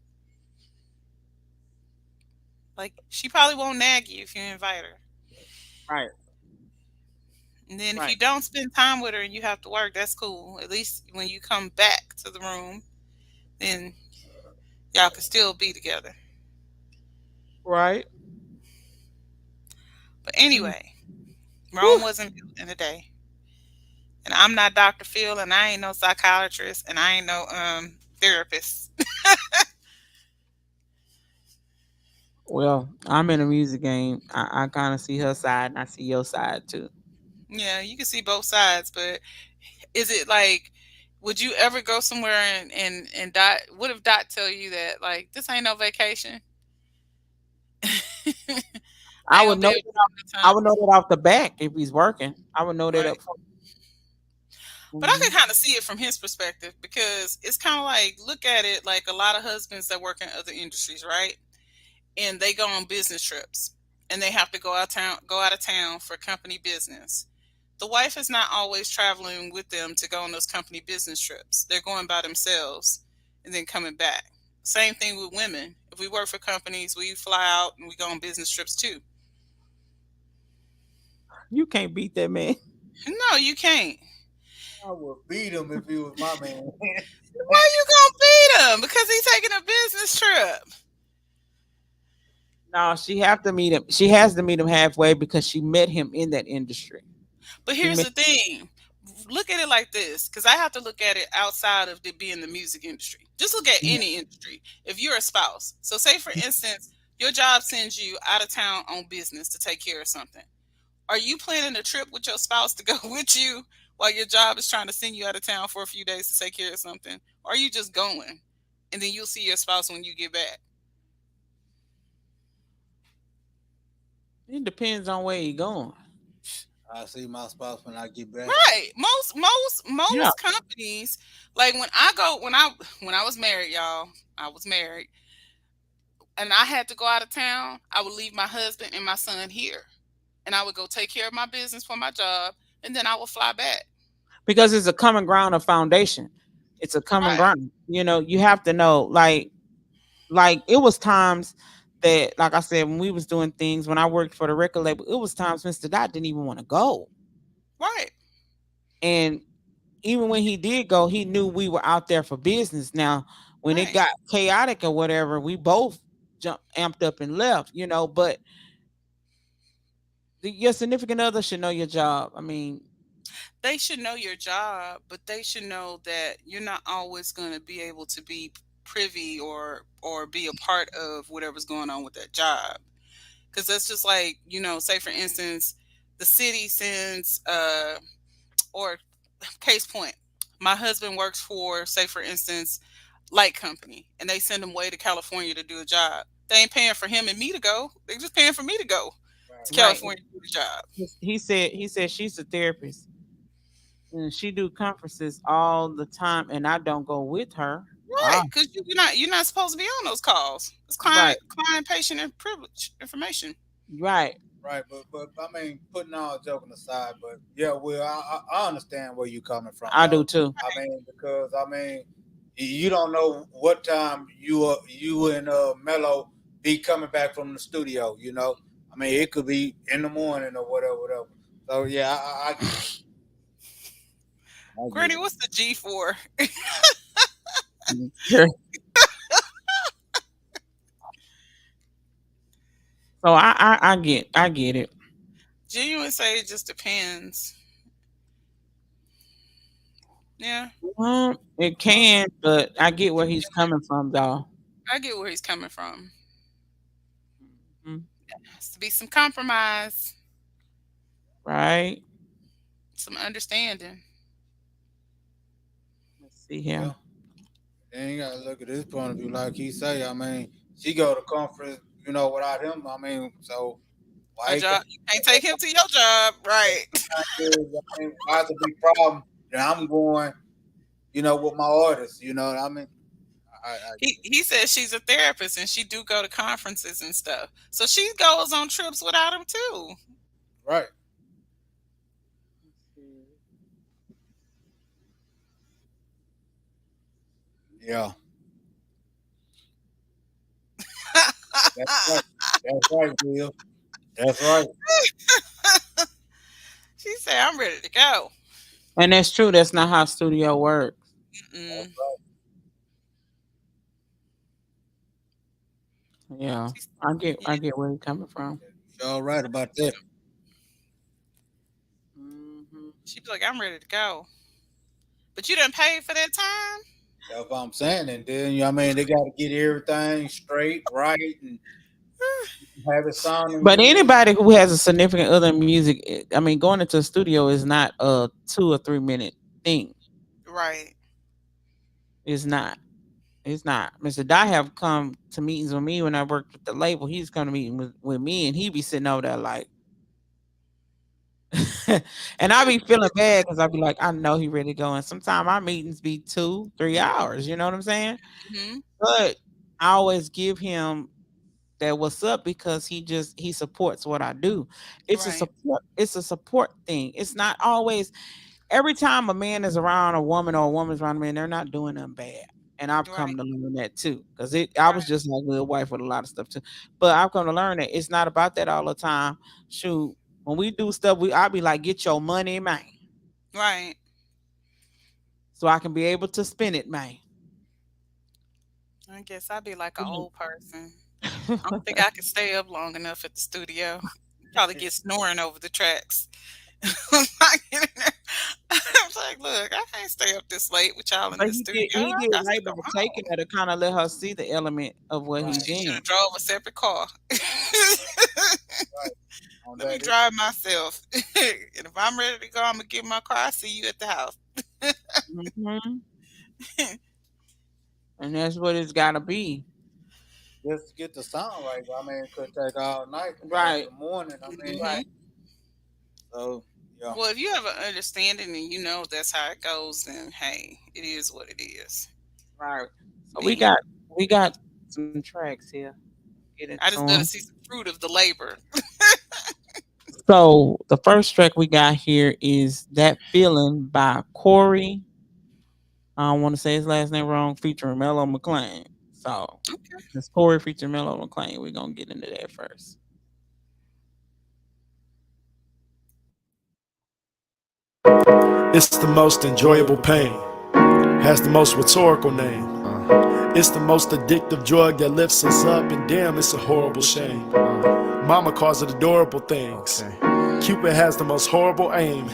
S1: Like she probably won't nag you if you invite her.
S2: Right,
S1: And then if
S2: right.
S1: you don't spend time with her and you have to work, that's cool. At least when you come back to the room, then y'all can still be together.
S2: Right.
S1: But
S2: Mm.
S1: anyway, Rome
S2: Whew.
S1: wasn't built in a day. And I'm not Dr. Phil, and I ain't no psychiatrist, and I ain't no therapist.
S2: Well, I'm in a music game. I kind of see her side and I see your side too.
S1: Yeah, you can see both sides, but is it like would you ever go somewhere and Dot what if Dot tell you that like this ain't no vacation? I
S2: I
S1: ain't
S2: would
S1: gonna be
S2: know
S1: able to
S2: that
S1: spend the
S2: I
S1: time.
S2: would know that off the back if he's working. I would know that
S1: Right.
S2: up front.
S1: But I can
S2: Mhm.
S1: kind of see it from his perspective because it's kind of like look at it like a lot of husbands that work in other industries, right? And they go on business trips and they have to go out of town for company business. The wife is not always traveling with them to go on those company business trips. They're going by themselves and then coming back. Same thing with women. If we work for companies, we fly out and we go on business trips too.
S2: You can't beat that man.
S1: No, you can't.
S3: I would beat him if he was my man.
S1: Why you gonna beat him? Because he's taking a business trip.
S2: No, she have to meet him. She has to meet him halfway because she met him in that industry.
S1: But
S2: She
S1: here's
S2: met
S1: the thing. Look at it like this, because I have to look at it outside of being the music industry. Just look at any industry. If you're a spouse, so say for instance, your job sends you out of town on business to take care of something. Are you planning a trip with your spouse to go with you while your job is trying to send you out of town for a few days to take care of something? Or are you just going and then you'll see your spouse when you get back?
S2: It depends on where you're going.
S3: I see my spouse when I get back.
S1: Right.
S2: Yeah.
S1: Most companies, like when I was married, y'all, I was married and I had to go out of town, I would leave my husband and my son here. And I would go take care of my business for my job, and then I would fly back.
S2: Because it's a common ground of foundation. It's a common
S1: Right.
S2: ground. You know, you have to know, like it was times that, like I said, when we was doing things, when I worked for the record label, it was times Mr. Dot didn't even want to go.
S1: Right.
S2: And even when he did go, he knew we were out there for business. Now, when it
S1: Right.
S2: got chaotic or whatever, we both amped up and left, you know, but your significant other should know your job. I mean,
S1: They should know your job, but they should know that you're not always going to be able to be privy or be a part of whatever's going on with that job. Because that's just like, say for instance, the city sends or case point, my husband works for, say for instance, light company, and they send him way to California to do a job. They ain't paying for him and me to go. They just paying for me to go to
S2: right.
S1: California to do the job.
S2: He said she's a therapist and she do conferences all the time, and I don't go with her.
S1: Right, because you're not supposed to be on those calls. It's
S2: Right,
S1: client, patient, and privilege information.
S2: right.
S3: Right, but I mean, putting all joking aside, but yeah, well, I understand where you coming from,
S2: I do
S3: though.
S2: too.
S3: I mean, because I mean, you don't know what time you and Mello be coming back from the studio. You know, I mean, it could be in the morning or whatever, whatever. So yeah, I get it. I get
S1: Granny,
S3: it.
S1: what's the G for?
S2: Sure. So I get it.
S1: Genuine say it just depends. Yeah,
S2: It can, but I get where he's coming from, though.
S1: I get where he's coming from.
S2: Mhm.
S1: Has to be some compromise,
S2: Right.
S1: some understanding.
S2: Let's see here.
S3: Yeah. Then you gotta look at this point of view, like he say. I mean, she go to conference, without him. I mean, so why
S1: Her
S3: he can't?
S1: job, you can't take him to your job, right?
S3: I mean, why it's a big problem that I'm going, with my artists. You know what I mean? I
S1: He says she's a therapist and she do go to conferences and stuff. So she goes on trips without him too.
S3: right. Yeah, that's right. That's right, Will. That's right.
S1: She said, "I'm ready to go."
S2: And that's true. That's not how studio works.
S3: That's
S1: Mm.
S3: right.
S2: Yeah,
S1: She's,
S2: I
S1: yeah,
S2: get where you're coming from.
S3: You're all right about that.
S2: Mhm.
S1: she'd be like, "I'm ready to go," but you didn't pay for that time.
S3: That's what I'm saying. And then, I mean, they got to get everything straight, right, and have it sounding
S2: But
S3: good.
S2: anybody who has a significant other in music, I mean, going into a studio is not a 2 or 3 minute thing.
S1: Right,
S2: It's not. It's not. Mr. Dye have come to meetings with me when I worked with the label. He's come to meeting with me, and he be sitting over there like, and I be feeling bad because I be like, I know he ready to go. And sometimes our meetings be 2, 3 hours. You know what I'm saying?
S1: hmm,
S2: But I always give him that what's up because he supports what I do. It's a
S1: right,
S2: support. It's a support thing. It's not always every time a man is around a woman or a woman's around a man, they're not doing them bad. And I've come
S1: right,
S2: to learn that too. Because I was
S1: right,
S2: just like a little wife with a lot of stuff too. But I've come to learn that it's not about that all the time. Shoot, when we do stuff, I'll be like, get your money, man.
S1: right.
S2: So I can be able to spend it, man.
S1: I guess I'd be like an
S2: Mhm.
S1: old person. I don't think I could stay up long enough at the studio. Probably get snoring over the tracks. I get in there. I was like, "Look, I can't stay up this late with y'all in
S2: But
S1: the studio.
S2: he
S1: I
S2: did
S1: got to
S2: right
S1: go
S2: by taking
S1: home."
S2: her to kind of let her see the element of what
S3: Right,
S2: he's
S1: She should
S2: in.
S1: have drove a separate car.
S3: right.
S1: Let me drive myself. And if I'm ready to go, I'm gonna get in my car. I see you at the house.
S2: Mm-hmm. And that's what it's got to be.
S3: Just to get the sound right. I mean, it could take all night.
S2: Right.
S3: In the morning. I mean,
S2: Right.
S3: So, yeah.
S1: Well, if you have an understanding and you know that's how it goes, then hey, it is what it is.
S2: Right. So we got some tracks here.
S1: I just gotta see some fruit of the labor.
S2: So the first track we got here is That Feeling by Corey. I don't want to say his last name wrong, featuring Mellow McClain. So it's Corey featuring Mellow McClain. We're gonna get into that first.
S7: It's the most enjoyable pain. Has the most rhetorical name. It's the most addictive drug that lifts us up, and damn, it's a horrible shame. Mama calls it adorable things. Cupid has the most horrible aim.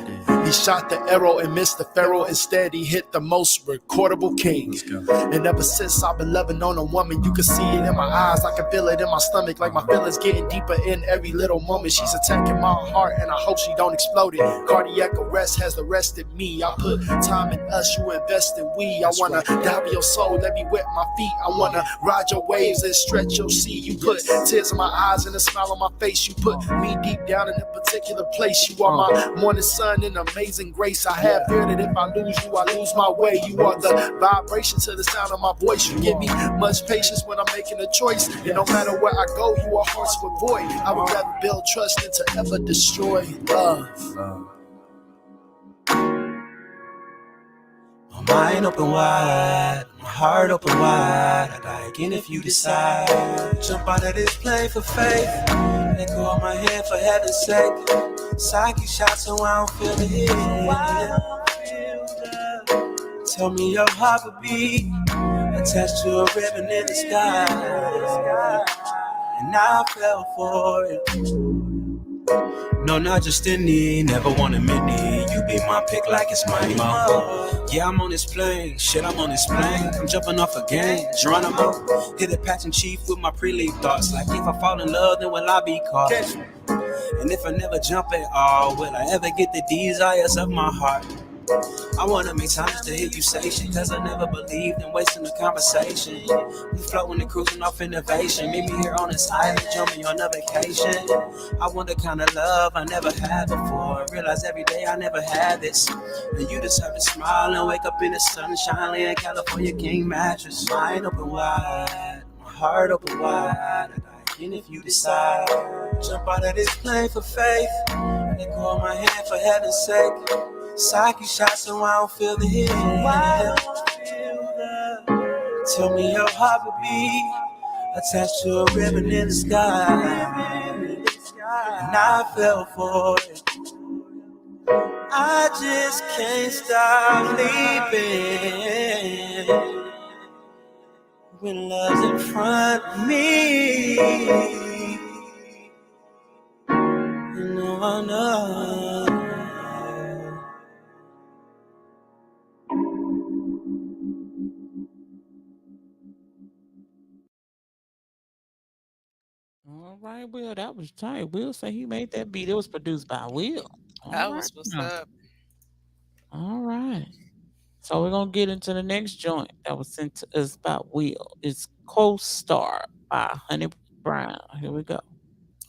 S7: He shot the arrow and missed the pharaoh. Instead, he hit the most recordable king. And ever since I've been loving on a woman, you can see it in my eyes. I can feel it in my stomach, like my feelings getting deeper in every little moment. She's attacking my heart, and I hope she don't explode it. Cardiac arrest has arrested me. I put time in us, you invest in we. I wanna dive in your soul, let me wet my feet. I wanna ride your waves and stretch your sea. You put tears in my eyes and a smile on my face. You put me deep down in a particular place. You are my morning sun and amazing grace. I have fear that if I lose you, I lose my way. You are the vibration to the sound of my voice. You give me much patience when I'm making a choice. And no matter where I go, you are hearts with void. I would rather build trust than to ever destroy love.
S8: My mind open wide, my heart open wide. I die again if you decide. Jump out of this plane for faith. Let go of my hand for heaven's sake. Psyche shot so I don't feel the hit. Tell me your heart would be attached to a ribbon in the sky. And I fell for it. No, not just any, never wanted many. You be my pick like it's my mo. Yeah, I'm on this plane, shit, I'm on this plane. I'm jumping off a game, Geronimo. Hit a patch and chief with my pre-leave thoughts. Like if I fall in love, then will I be caught? And if I never jump at all, will I ever get the desires of my heart? I wanna make time just to hear you say shit, cause I never believed in wasting the conversation. We floating and cruising off innovation. Meet me here on this island, join me on a vacation. I want the kind of love I never had before. Realize every day I never had this. And you deserve to smile and wake up in the sunshine, laying California King mattress. Mind open wide, my heart open wide. And if you decide, jump out of this plane for faith. Let go of my hand for heaven's sake. Psyche shot so I don't feel the hit. Tell me your heart would be attached to a ribbon in the sky. And I fell for it. I just can't stop leaving when love's in front of me. No, I know.
S2: All right, Will, that was tight. Will say he made that beat. It was produced by Will.
S1: That was what's up.
S2: All right. So we're going to get into the next joint that was sent to us by Will. It's Co-Star by Honey Brown. Here we go.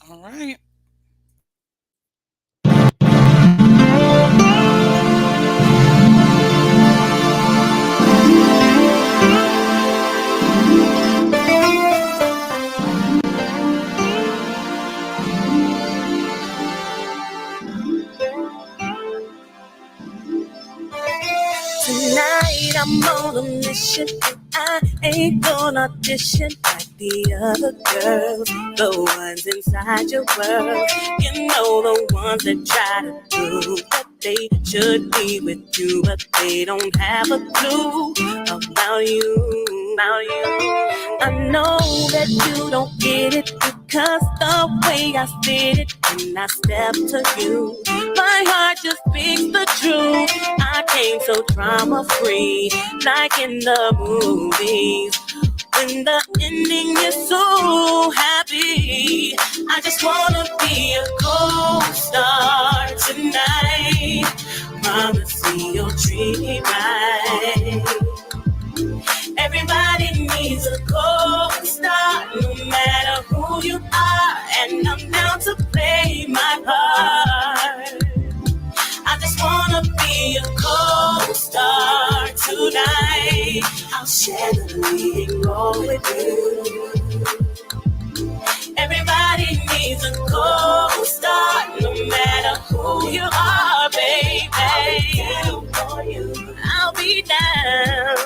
S1: All right.
S5: Tonight I'm on a mission. I ain't gonna audition like the other girls, the ones inside your world. You know, the ones that try to do that they should be with you, but they don't have a clue about you. I know that you don't get it because the way I spit it when I step to you, my heart just speaks the truth. I came so drama free, like in the movies. When the ending is so happy, I just wanna be a co-star tonight. Promise me you'll treat me right. Everybody needs a co-star, no matter who you are, and I'm down to play my part. I just wanna be a co-star tonight. I'll share the leading role with you. Everybody needs a co-star, no matter who you are, baby. I'll be down.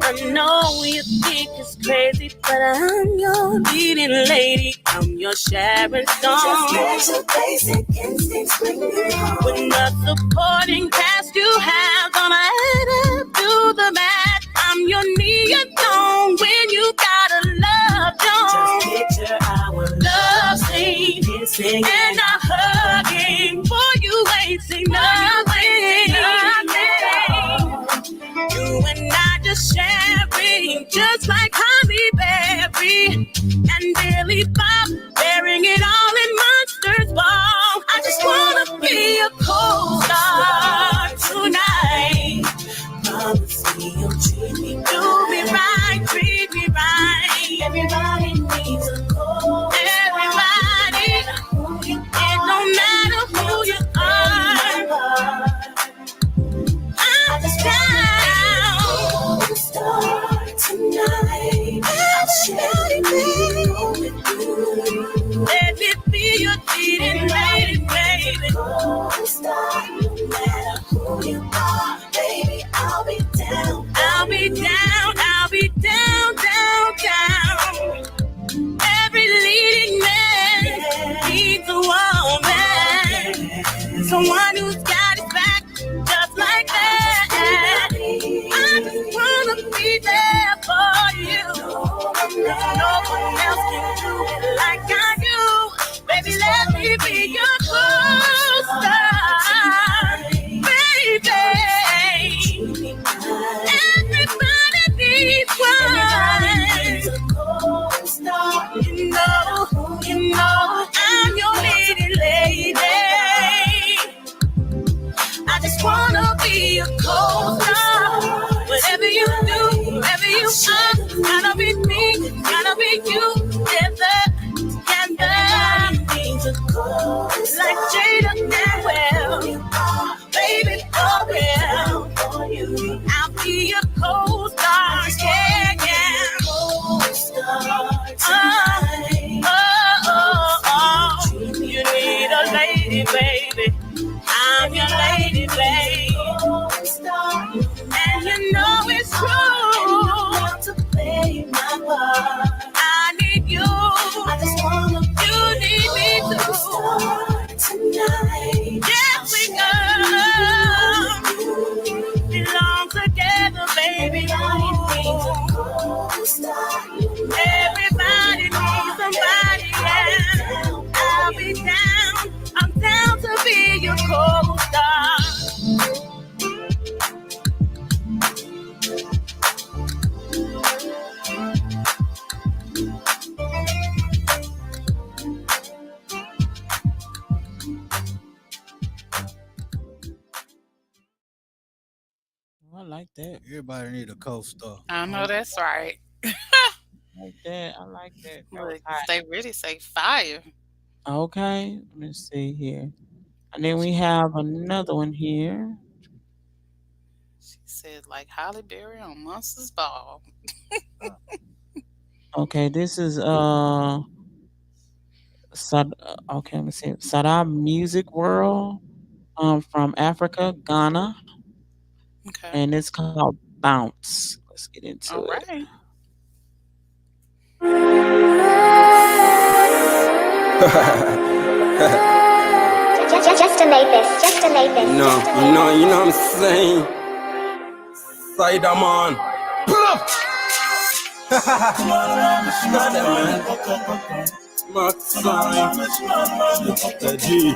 S5: I know you think it's crazy, but I'm your leading lady. I'm your Sharon Stone. Just let your basic instincts bring me home. With the supporting cast you have, gonna add up, do the math. I'm your neon when you got a love dome. Just picture our love scene, kissing and a hugging. For you ain't seen nothing. You and I just sharing, just like Holly Berry and Billy Bob, bearing it all in Monsters Ball. I just wanna be a co-star tonight. Promise me you'll treat me right. Do me right, treat me right. Everybody needs a co-star. Everybody, it don't matter who you are. I just down tonight. I'll share it with you. Let it be your leading lady, baby. Co-star, no matter who you are, baby. I'll be down. I'll be down. I'll be down, down, down. Every leading man needs a woman, someone who's got his back, just like that. I just wanna be there for you. No one else can do it like I do. Baby, let me be your co-star, baby. Everybody needs one. You know, I'm your leading lady. I just wanna be a co-star. Whatever you do, wherever you are, gotta be me, gotta be you, together. Like Jada and Will, baby, for real. I'll be your co-star, yeah, yeah. Oh. You need a lady, baby. I'm your lady, babe. And you know it's true. To play my part. I need you. I just wanna. You need me too. Tonight. Yes, we go. Belong together, baby. Everybody needs somebody, yeah. I'll be down. I'm down to be your co-star.
S2: I like that.
S3: Everybody need a co-star.
S1: I know that's right.
S2: Like that. I like that.
S1: Look, stay ready, say fire.
S2: Okay, let me see here. And then we have another one here.
S1: She said, like Holly Berry on Monsters Ball.
S2: Okay, this is okay, let me see. Sada Music World from Africa, Ghana.
S1: Okay.
S2: And it's called Bounce. Let's get into
S1: All
S2: it.
S1: right.
S9: Just to make this.
S8: You know what I'm saying? Side man. Pull up! Mark sign. The G.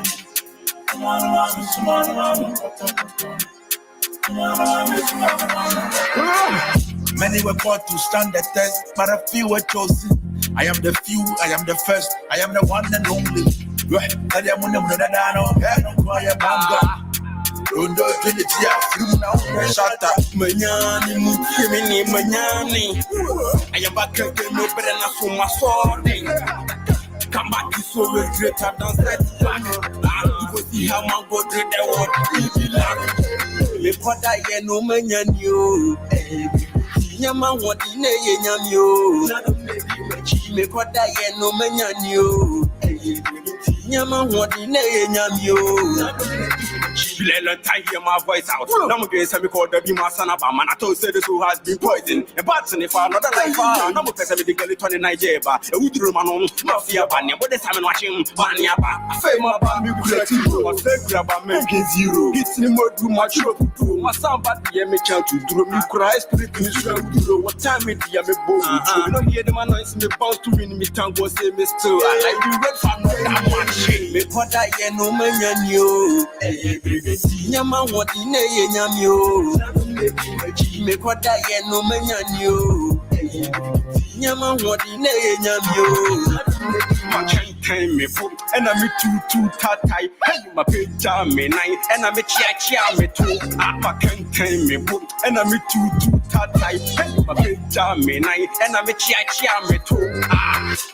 S10: Many were born to stand the test, but a few were chosen. I am the few, I am the first, I am the one and only. I am one of the Dano, and I'm quiet banga. Don't Trinity, you now, shut up, Manani, Mini, Manani. I am back again, no better than for my sword. Come back, you so greater than that back. You will see how my God did the word. Me put that ye no manyan you. Yama what in a yam you. Me put that ye no manyan you. Yama what in a yam you. Let time hear my voice out. Now I'm going to call the Bima Sanaba. Man, I told you this who has been poisoned. And but if I not like far, no more person with the girl in Nigeria. A wood room on Mafia Banya, but the time watching Banyaba. I say my baby, I say grab a making zero. It's in more too much of to my son, but the MH to do me cry, spirit in Israel. What time it be a boy? You don't hear the man is me bound to win me tango, say Mr. I like you red for that much. Me put that ye no man you. Yama what in a yam you. Me put that ye no man you. Yama what in a yam you. My chain me put and I'm too tatai. Hey, my picture me nine and I'm a chia me too. I can't me put and I'm too tatai. Hey, my picture me nine and I'm a chia me too.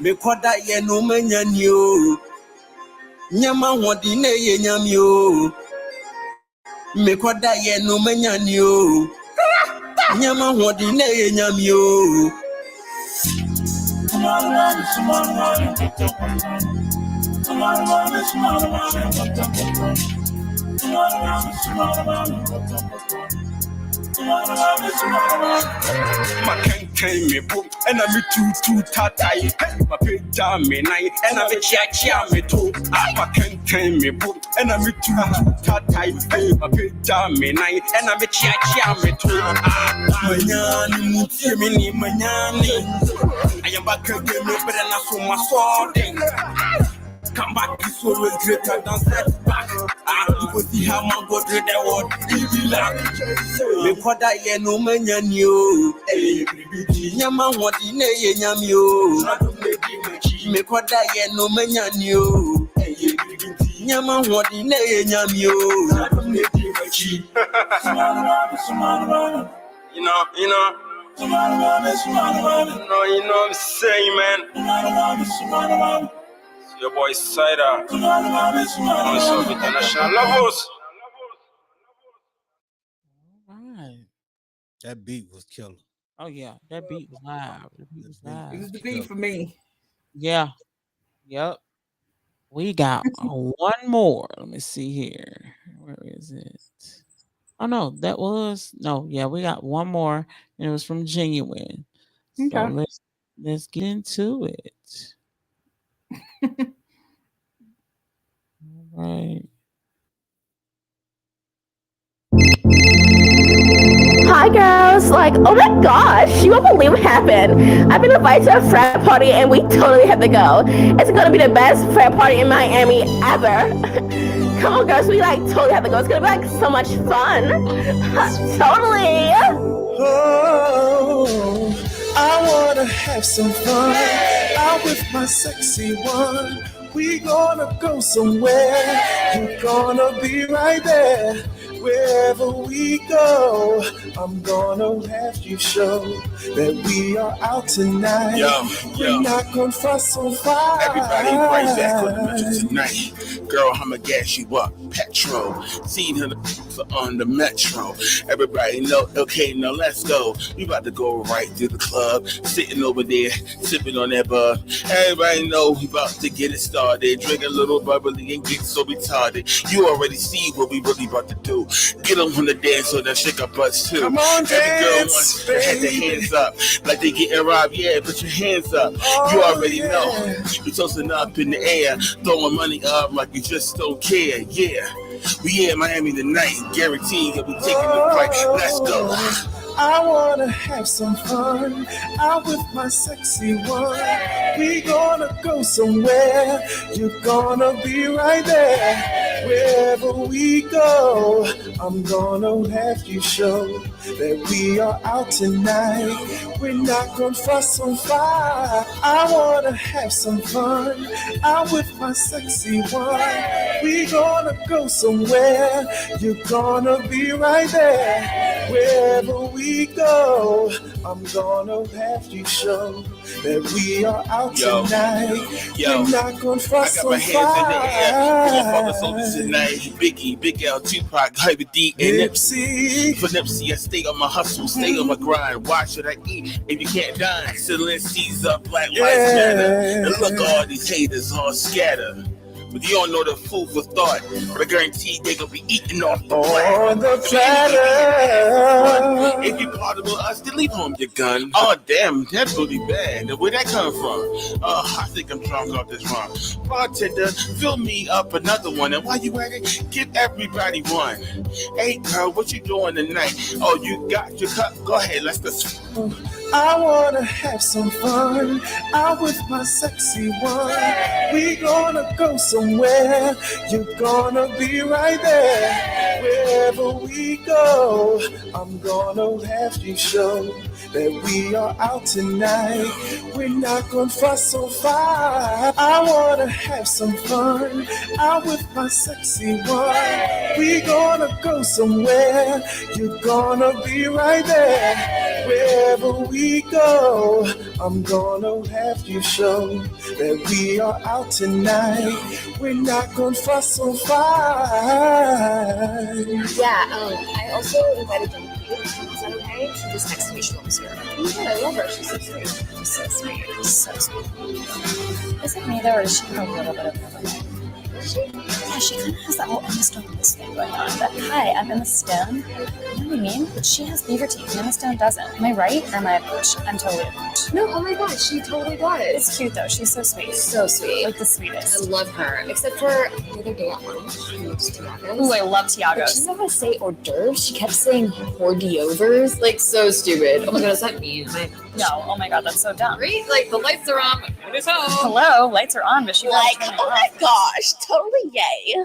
S10: Me put that ye no man you. Nyama what in a yam you. Me kwada ye no manyan yo. Nyama hodi na ye nyam yo. My can't me book and I'm too tatai. My picture me nine and I'm a chia me too. My can't me book and I'm too tatai. My picture me nine and I'm a chia me too. Manani muti mini manani. I am back again, no better than so my sword. Come back, this always greater than setback. You will see how my God did the word. Me put that ye no manyan you. Yama what in a yam you. Me put that ye no manyan you. Yama what in a yam you. You know. You know I'm saying, man. Your boy Cider. Also international levels.
S2: Right.
S3: That beat was killer.
S2: Oh yeah, that beat was live.
S11: This is the beat for me.
S2: Yeah. Yep. We got one more. Let me see here. Where is it? Oh no, yeah, we got one more, and it was from Genuine. So
S11: Okay.
S2: let's get into it. All right.
S12: Hi girls, like, oh my gosh, you won't believe what happened. I've been invited to a frat party and we totally have to go. It's gonna be the best frat party in Miami ever. Come on girls, we like totally have to go. It's gonna be like so much fun. Totally.
S6: Oh, I wanna have some fun out with my sexy one. We gonna go somewhere. You're gonna be right there. Wherever we go, I'm gonna have you show that we are out tonight. We're not gonna fuss or fight.
S10: Everybody right back on the metro tonight. Girl, I'ma gas you up. Petrol. Seen her on the metro. Everybody know, okay, now let's go. We about to go right to the club. Sitting over there, sipping on that bud. Everybody know we about to get it started. Drink a little bubbly and get so retarded. You already see what we really about to do. Get them on the dance floor, then shake our butts too.
S6: Come on,
S10: every girl
S6: dance,
S10: wants to have their hands up. Like they getting robbed, yeah, put your hands up. You already know. You toasting up in the air, throwing money up like you just don't care, yeah. We here in Miami tonight, guaranteed you'll be taking the fight. Let's go.
S6: I wanna have some fun out with my sexy one. We gonna go somewhere. You're gonna be right there. Wherever we go, I'm gonna have you show that we are out tonight. We're not gonna fuss or fight. I wanna have some fun. I'm with my sexy one. We gonna go somewhere. You're gonna be right there. Wherever we go, I'm gonna have you show that we are out tonight. We're not gonna fuss or fight.
S10: Tonight, Biggie, Big L, Tupac, Hyper D, and Nipsey. For Nipsey, I stay on my hustle, stay on my grind. Why should I eat if you can't dine? Excellence sees up, Black Lives Matter. And look, all these haters all scatter. But you don't know the food for thought. But I guarantee they gonna be eating off the
S6: platter.
S10: If you part of us, then leave home your gun. Oh damn, that's really bad. Where that come from? I think I'm drunk off this wrong. Bartender, fill me up another one. And while you at it, give everybody one. Hey girl, what you doing tonight? Oh, you got your cup? Go ahead, let's go.
S6: I wanna have some fun. I'm with my sexy one. We gonna go somewhere. You're gonna be right there. Wherever we go, I'm gonna have you show that we are out tonight. We're not gonna fuss or fight. I wanna have some fun. I'm with my sexy one. We gonna go somewhere. You're gonna be right there. Wherever we go, I'm gonna have you show that we are out tonight. We're not gonna fuss or fight.
S13: Yeah, I also invited them. Is that okay? She just texted me. She loves her. Yeah, I love her. She's so sweet. She's so sweet. She's so sweet. Is it me though, or does she have a little bit of her? Yeah, she kind of has that whole Emma Stone this thing going on. But hi, I'm Emma Stone. You know what I mean? But she has beaver teeth, and Emma Stone doesn't. Am I right, or am I a bitch? I'm totally a bitch.
S14: No, oh my god, she totally was.
S13: It's cute though. She's so sweet.
S14: So sweet.
S13: Like the sweetest.
S14: I love her. Except for the other day at lunch, she loves Tiago's.
S13: Ooh, I love Tiago's.
S14: But she's not gonna say hors d'oeuvres. She kept saying hors d'oeuvres. Like, so stupid. Oh my god, does that mean?
S13: No, oh my god, that's so dumb.
S14: Right? Like, the lights are on, but it is home.
S13: Hello, lights are on, but she
S12: like, oh my gosh, totally yay.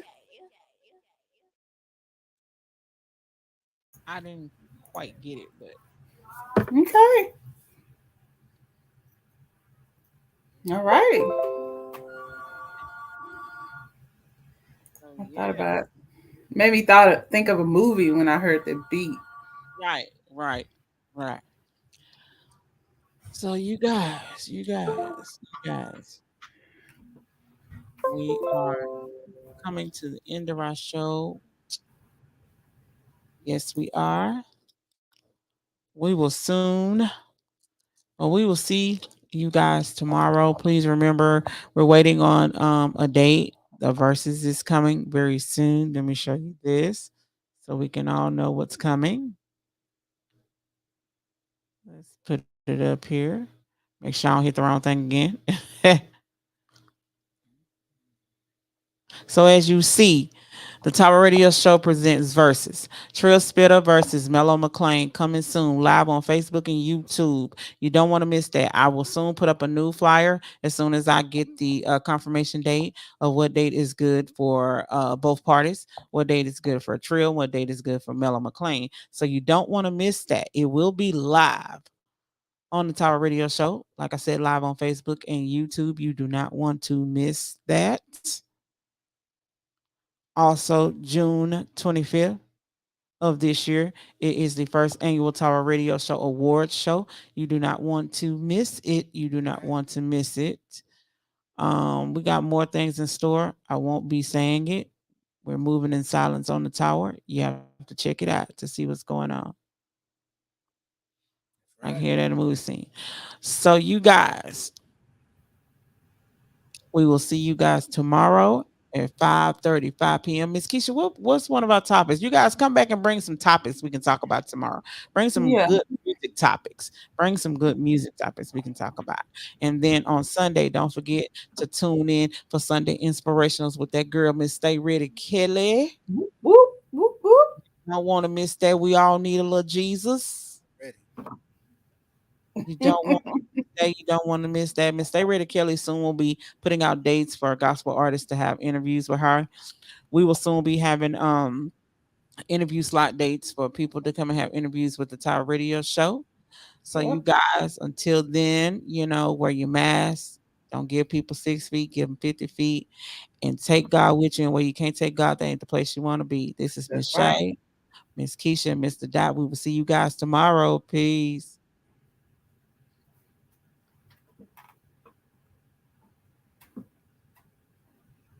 S2: I didn't quite get it, but
S11: okay. All right. I thought about it. Made me think of a movie when I heard the beat.
S2: Right. So you guys, we are coming to the end of our show. Yes, we are. We will soon, well, we will see you guys tomorrow. Please remember, we're waiting on a date. The Versus is coming very soon. Let me show you this so we can all know what's coming. Let's put it up here. Make sure I don't hit the wrong thing again. So as you see, the Tower Radio Show presents Versus. Trill Spitter versus Mellow McClain coming soon, live on Facebook and YouTube. You don't want to miss that. I will soon put up a new flyer as soon as I get the confirmation date of what date is good for both parties, what date is good for Trill, what date is good for Mellow McClain. So you don't want to miss that. It will be live on the Tower Radio Show. Like I said, live on Facebook and YouTube. You do not want to miss that. Also, June 25th of this year, it is the first annual Tower Radio Show Awards show. You do not want to miss it. You do not want to miss it. We got more things in store. I won't be saying it. We're moving in silence on the tower. You have to check it out to see what's going on. I can hear that in the movie scene. So you guys, we will see you guys tomorrow at 5 p.m. Miss Keisha, what's one of our topics? You guys come back and bring some topics we can talk about tomorrow. Bring some good music topics. Bring some good music topics we can talk about. And then on Sunday, don't forget to tune in for Sunday Inspirationals with that girl, Miss Stay Ready Kelly.
S11: Whoop, whoop, whoop, whoop.
S2: Don't want to miss that. We all need a little Jesus.
S3: Ready.
S2: You don't want to miss day. You don't want to miss that. Miss Stay Ready Kelly soon will be putting out dates for gospel artists to have interviews with her. We will soon be having interview slot dates for people to come and have interviews with the Tyra Radio Show. So you guys, until then, wear your mask. Don't give people 6 feet, give them 50 feet, and take God with you. And where you can't take God, that ain't the place you want to be. This is Miss Shay, Miss Keisha, and Mr. Dot. We will see you guys tomorrow. Peace.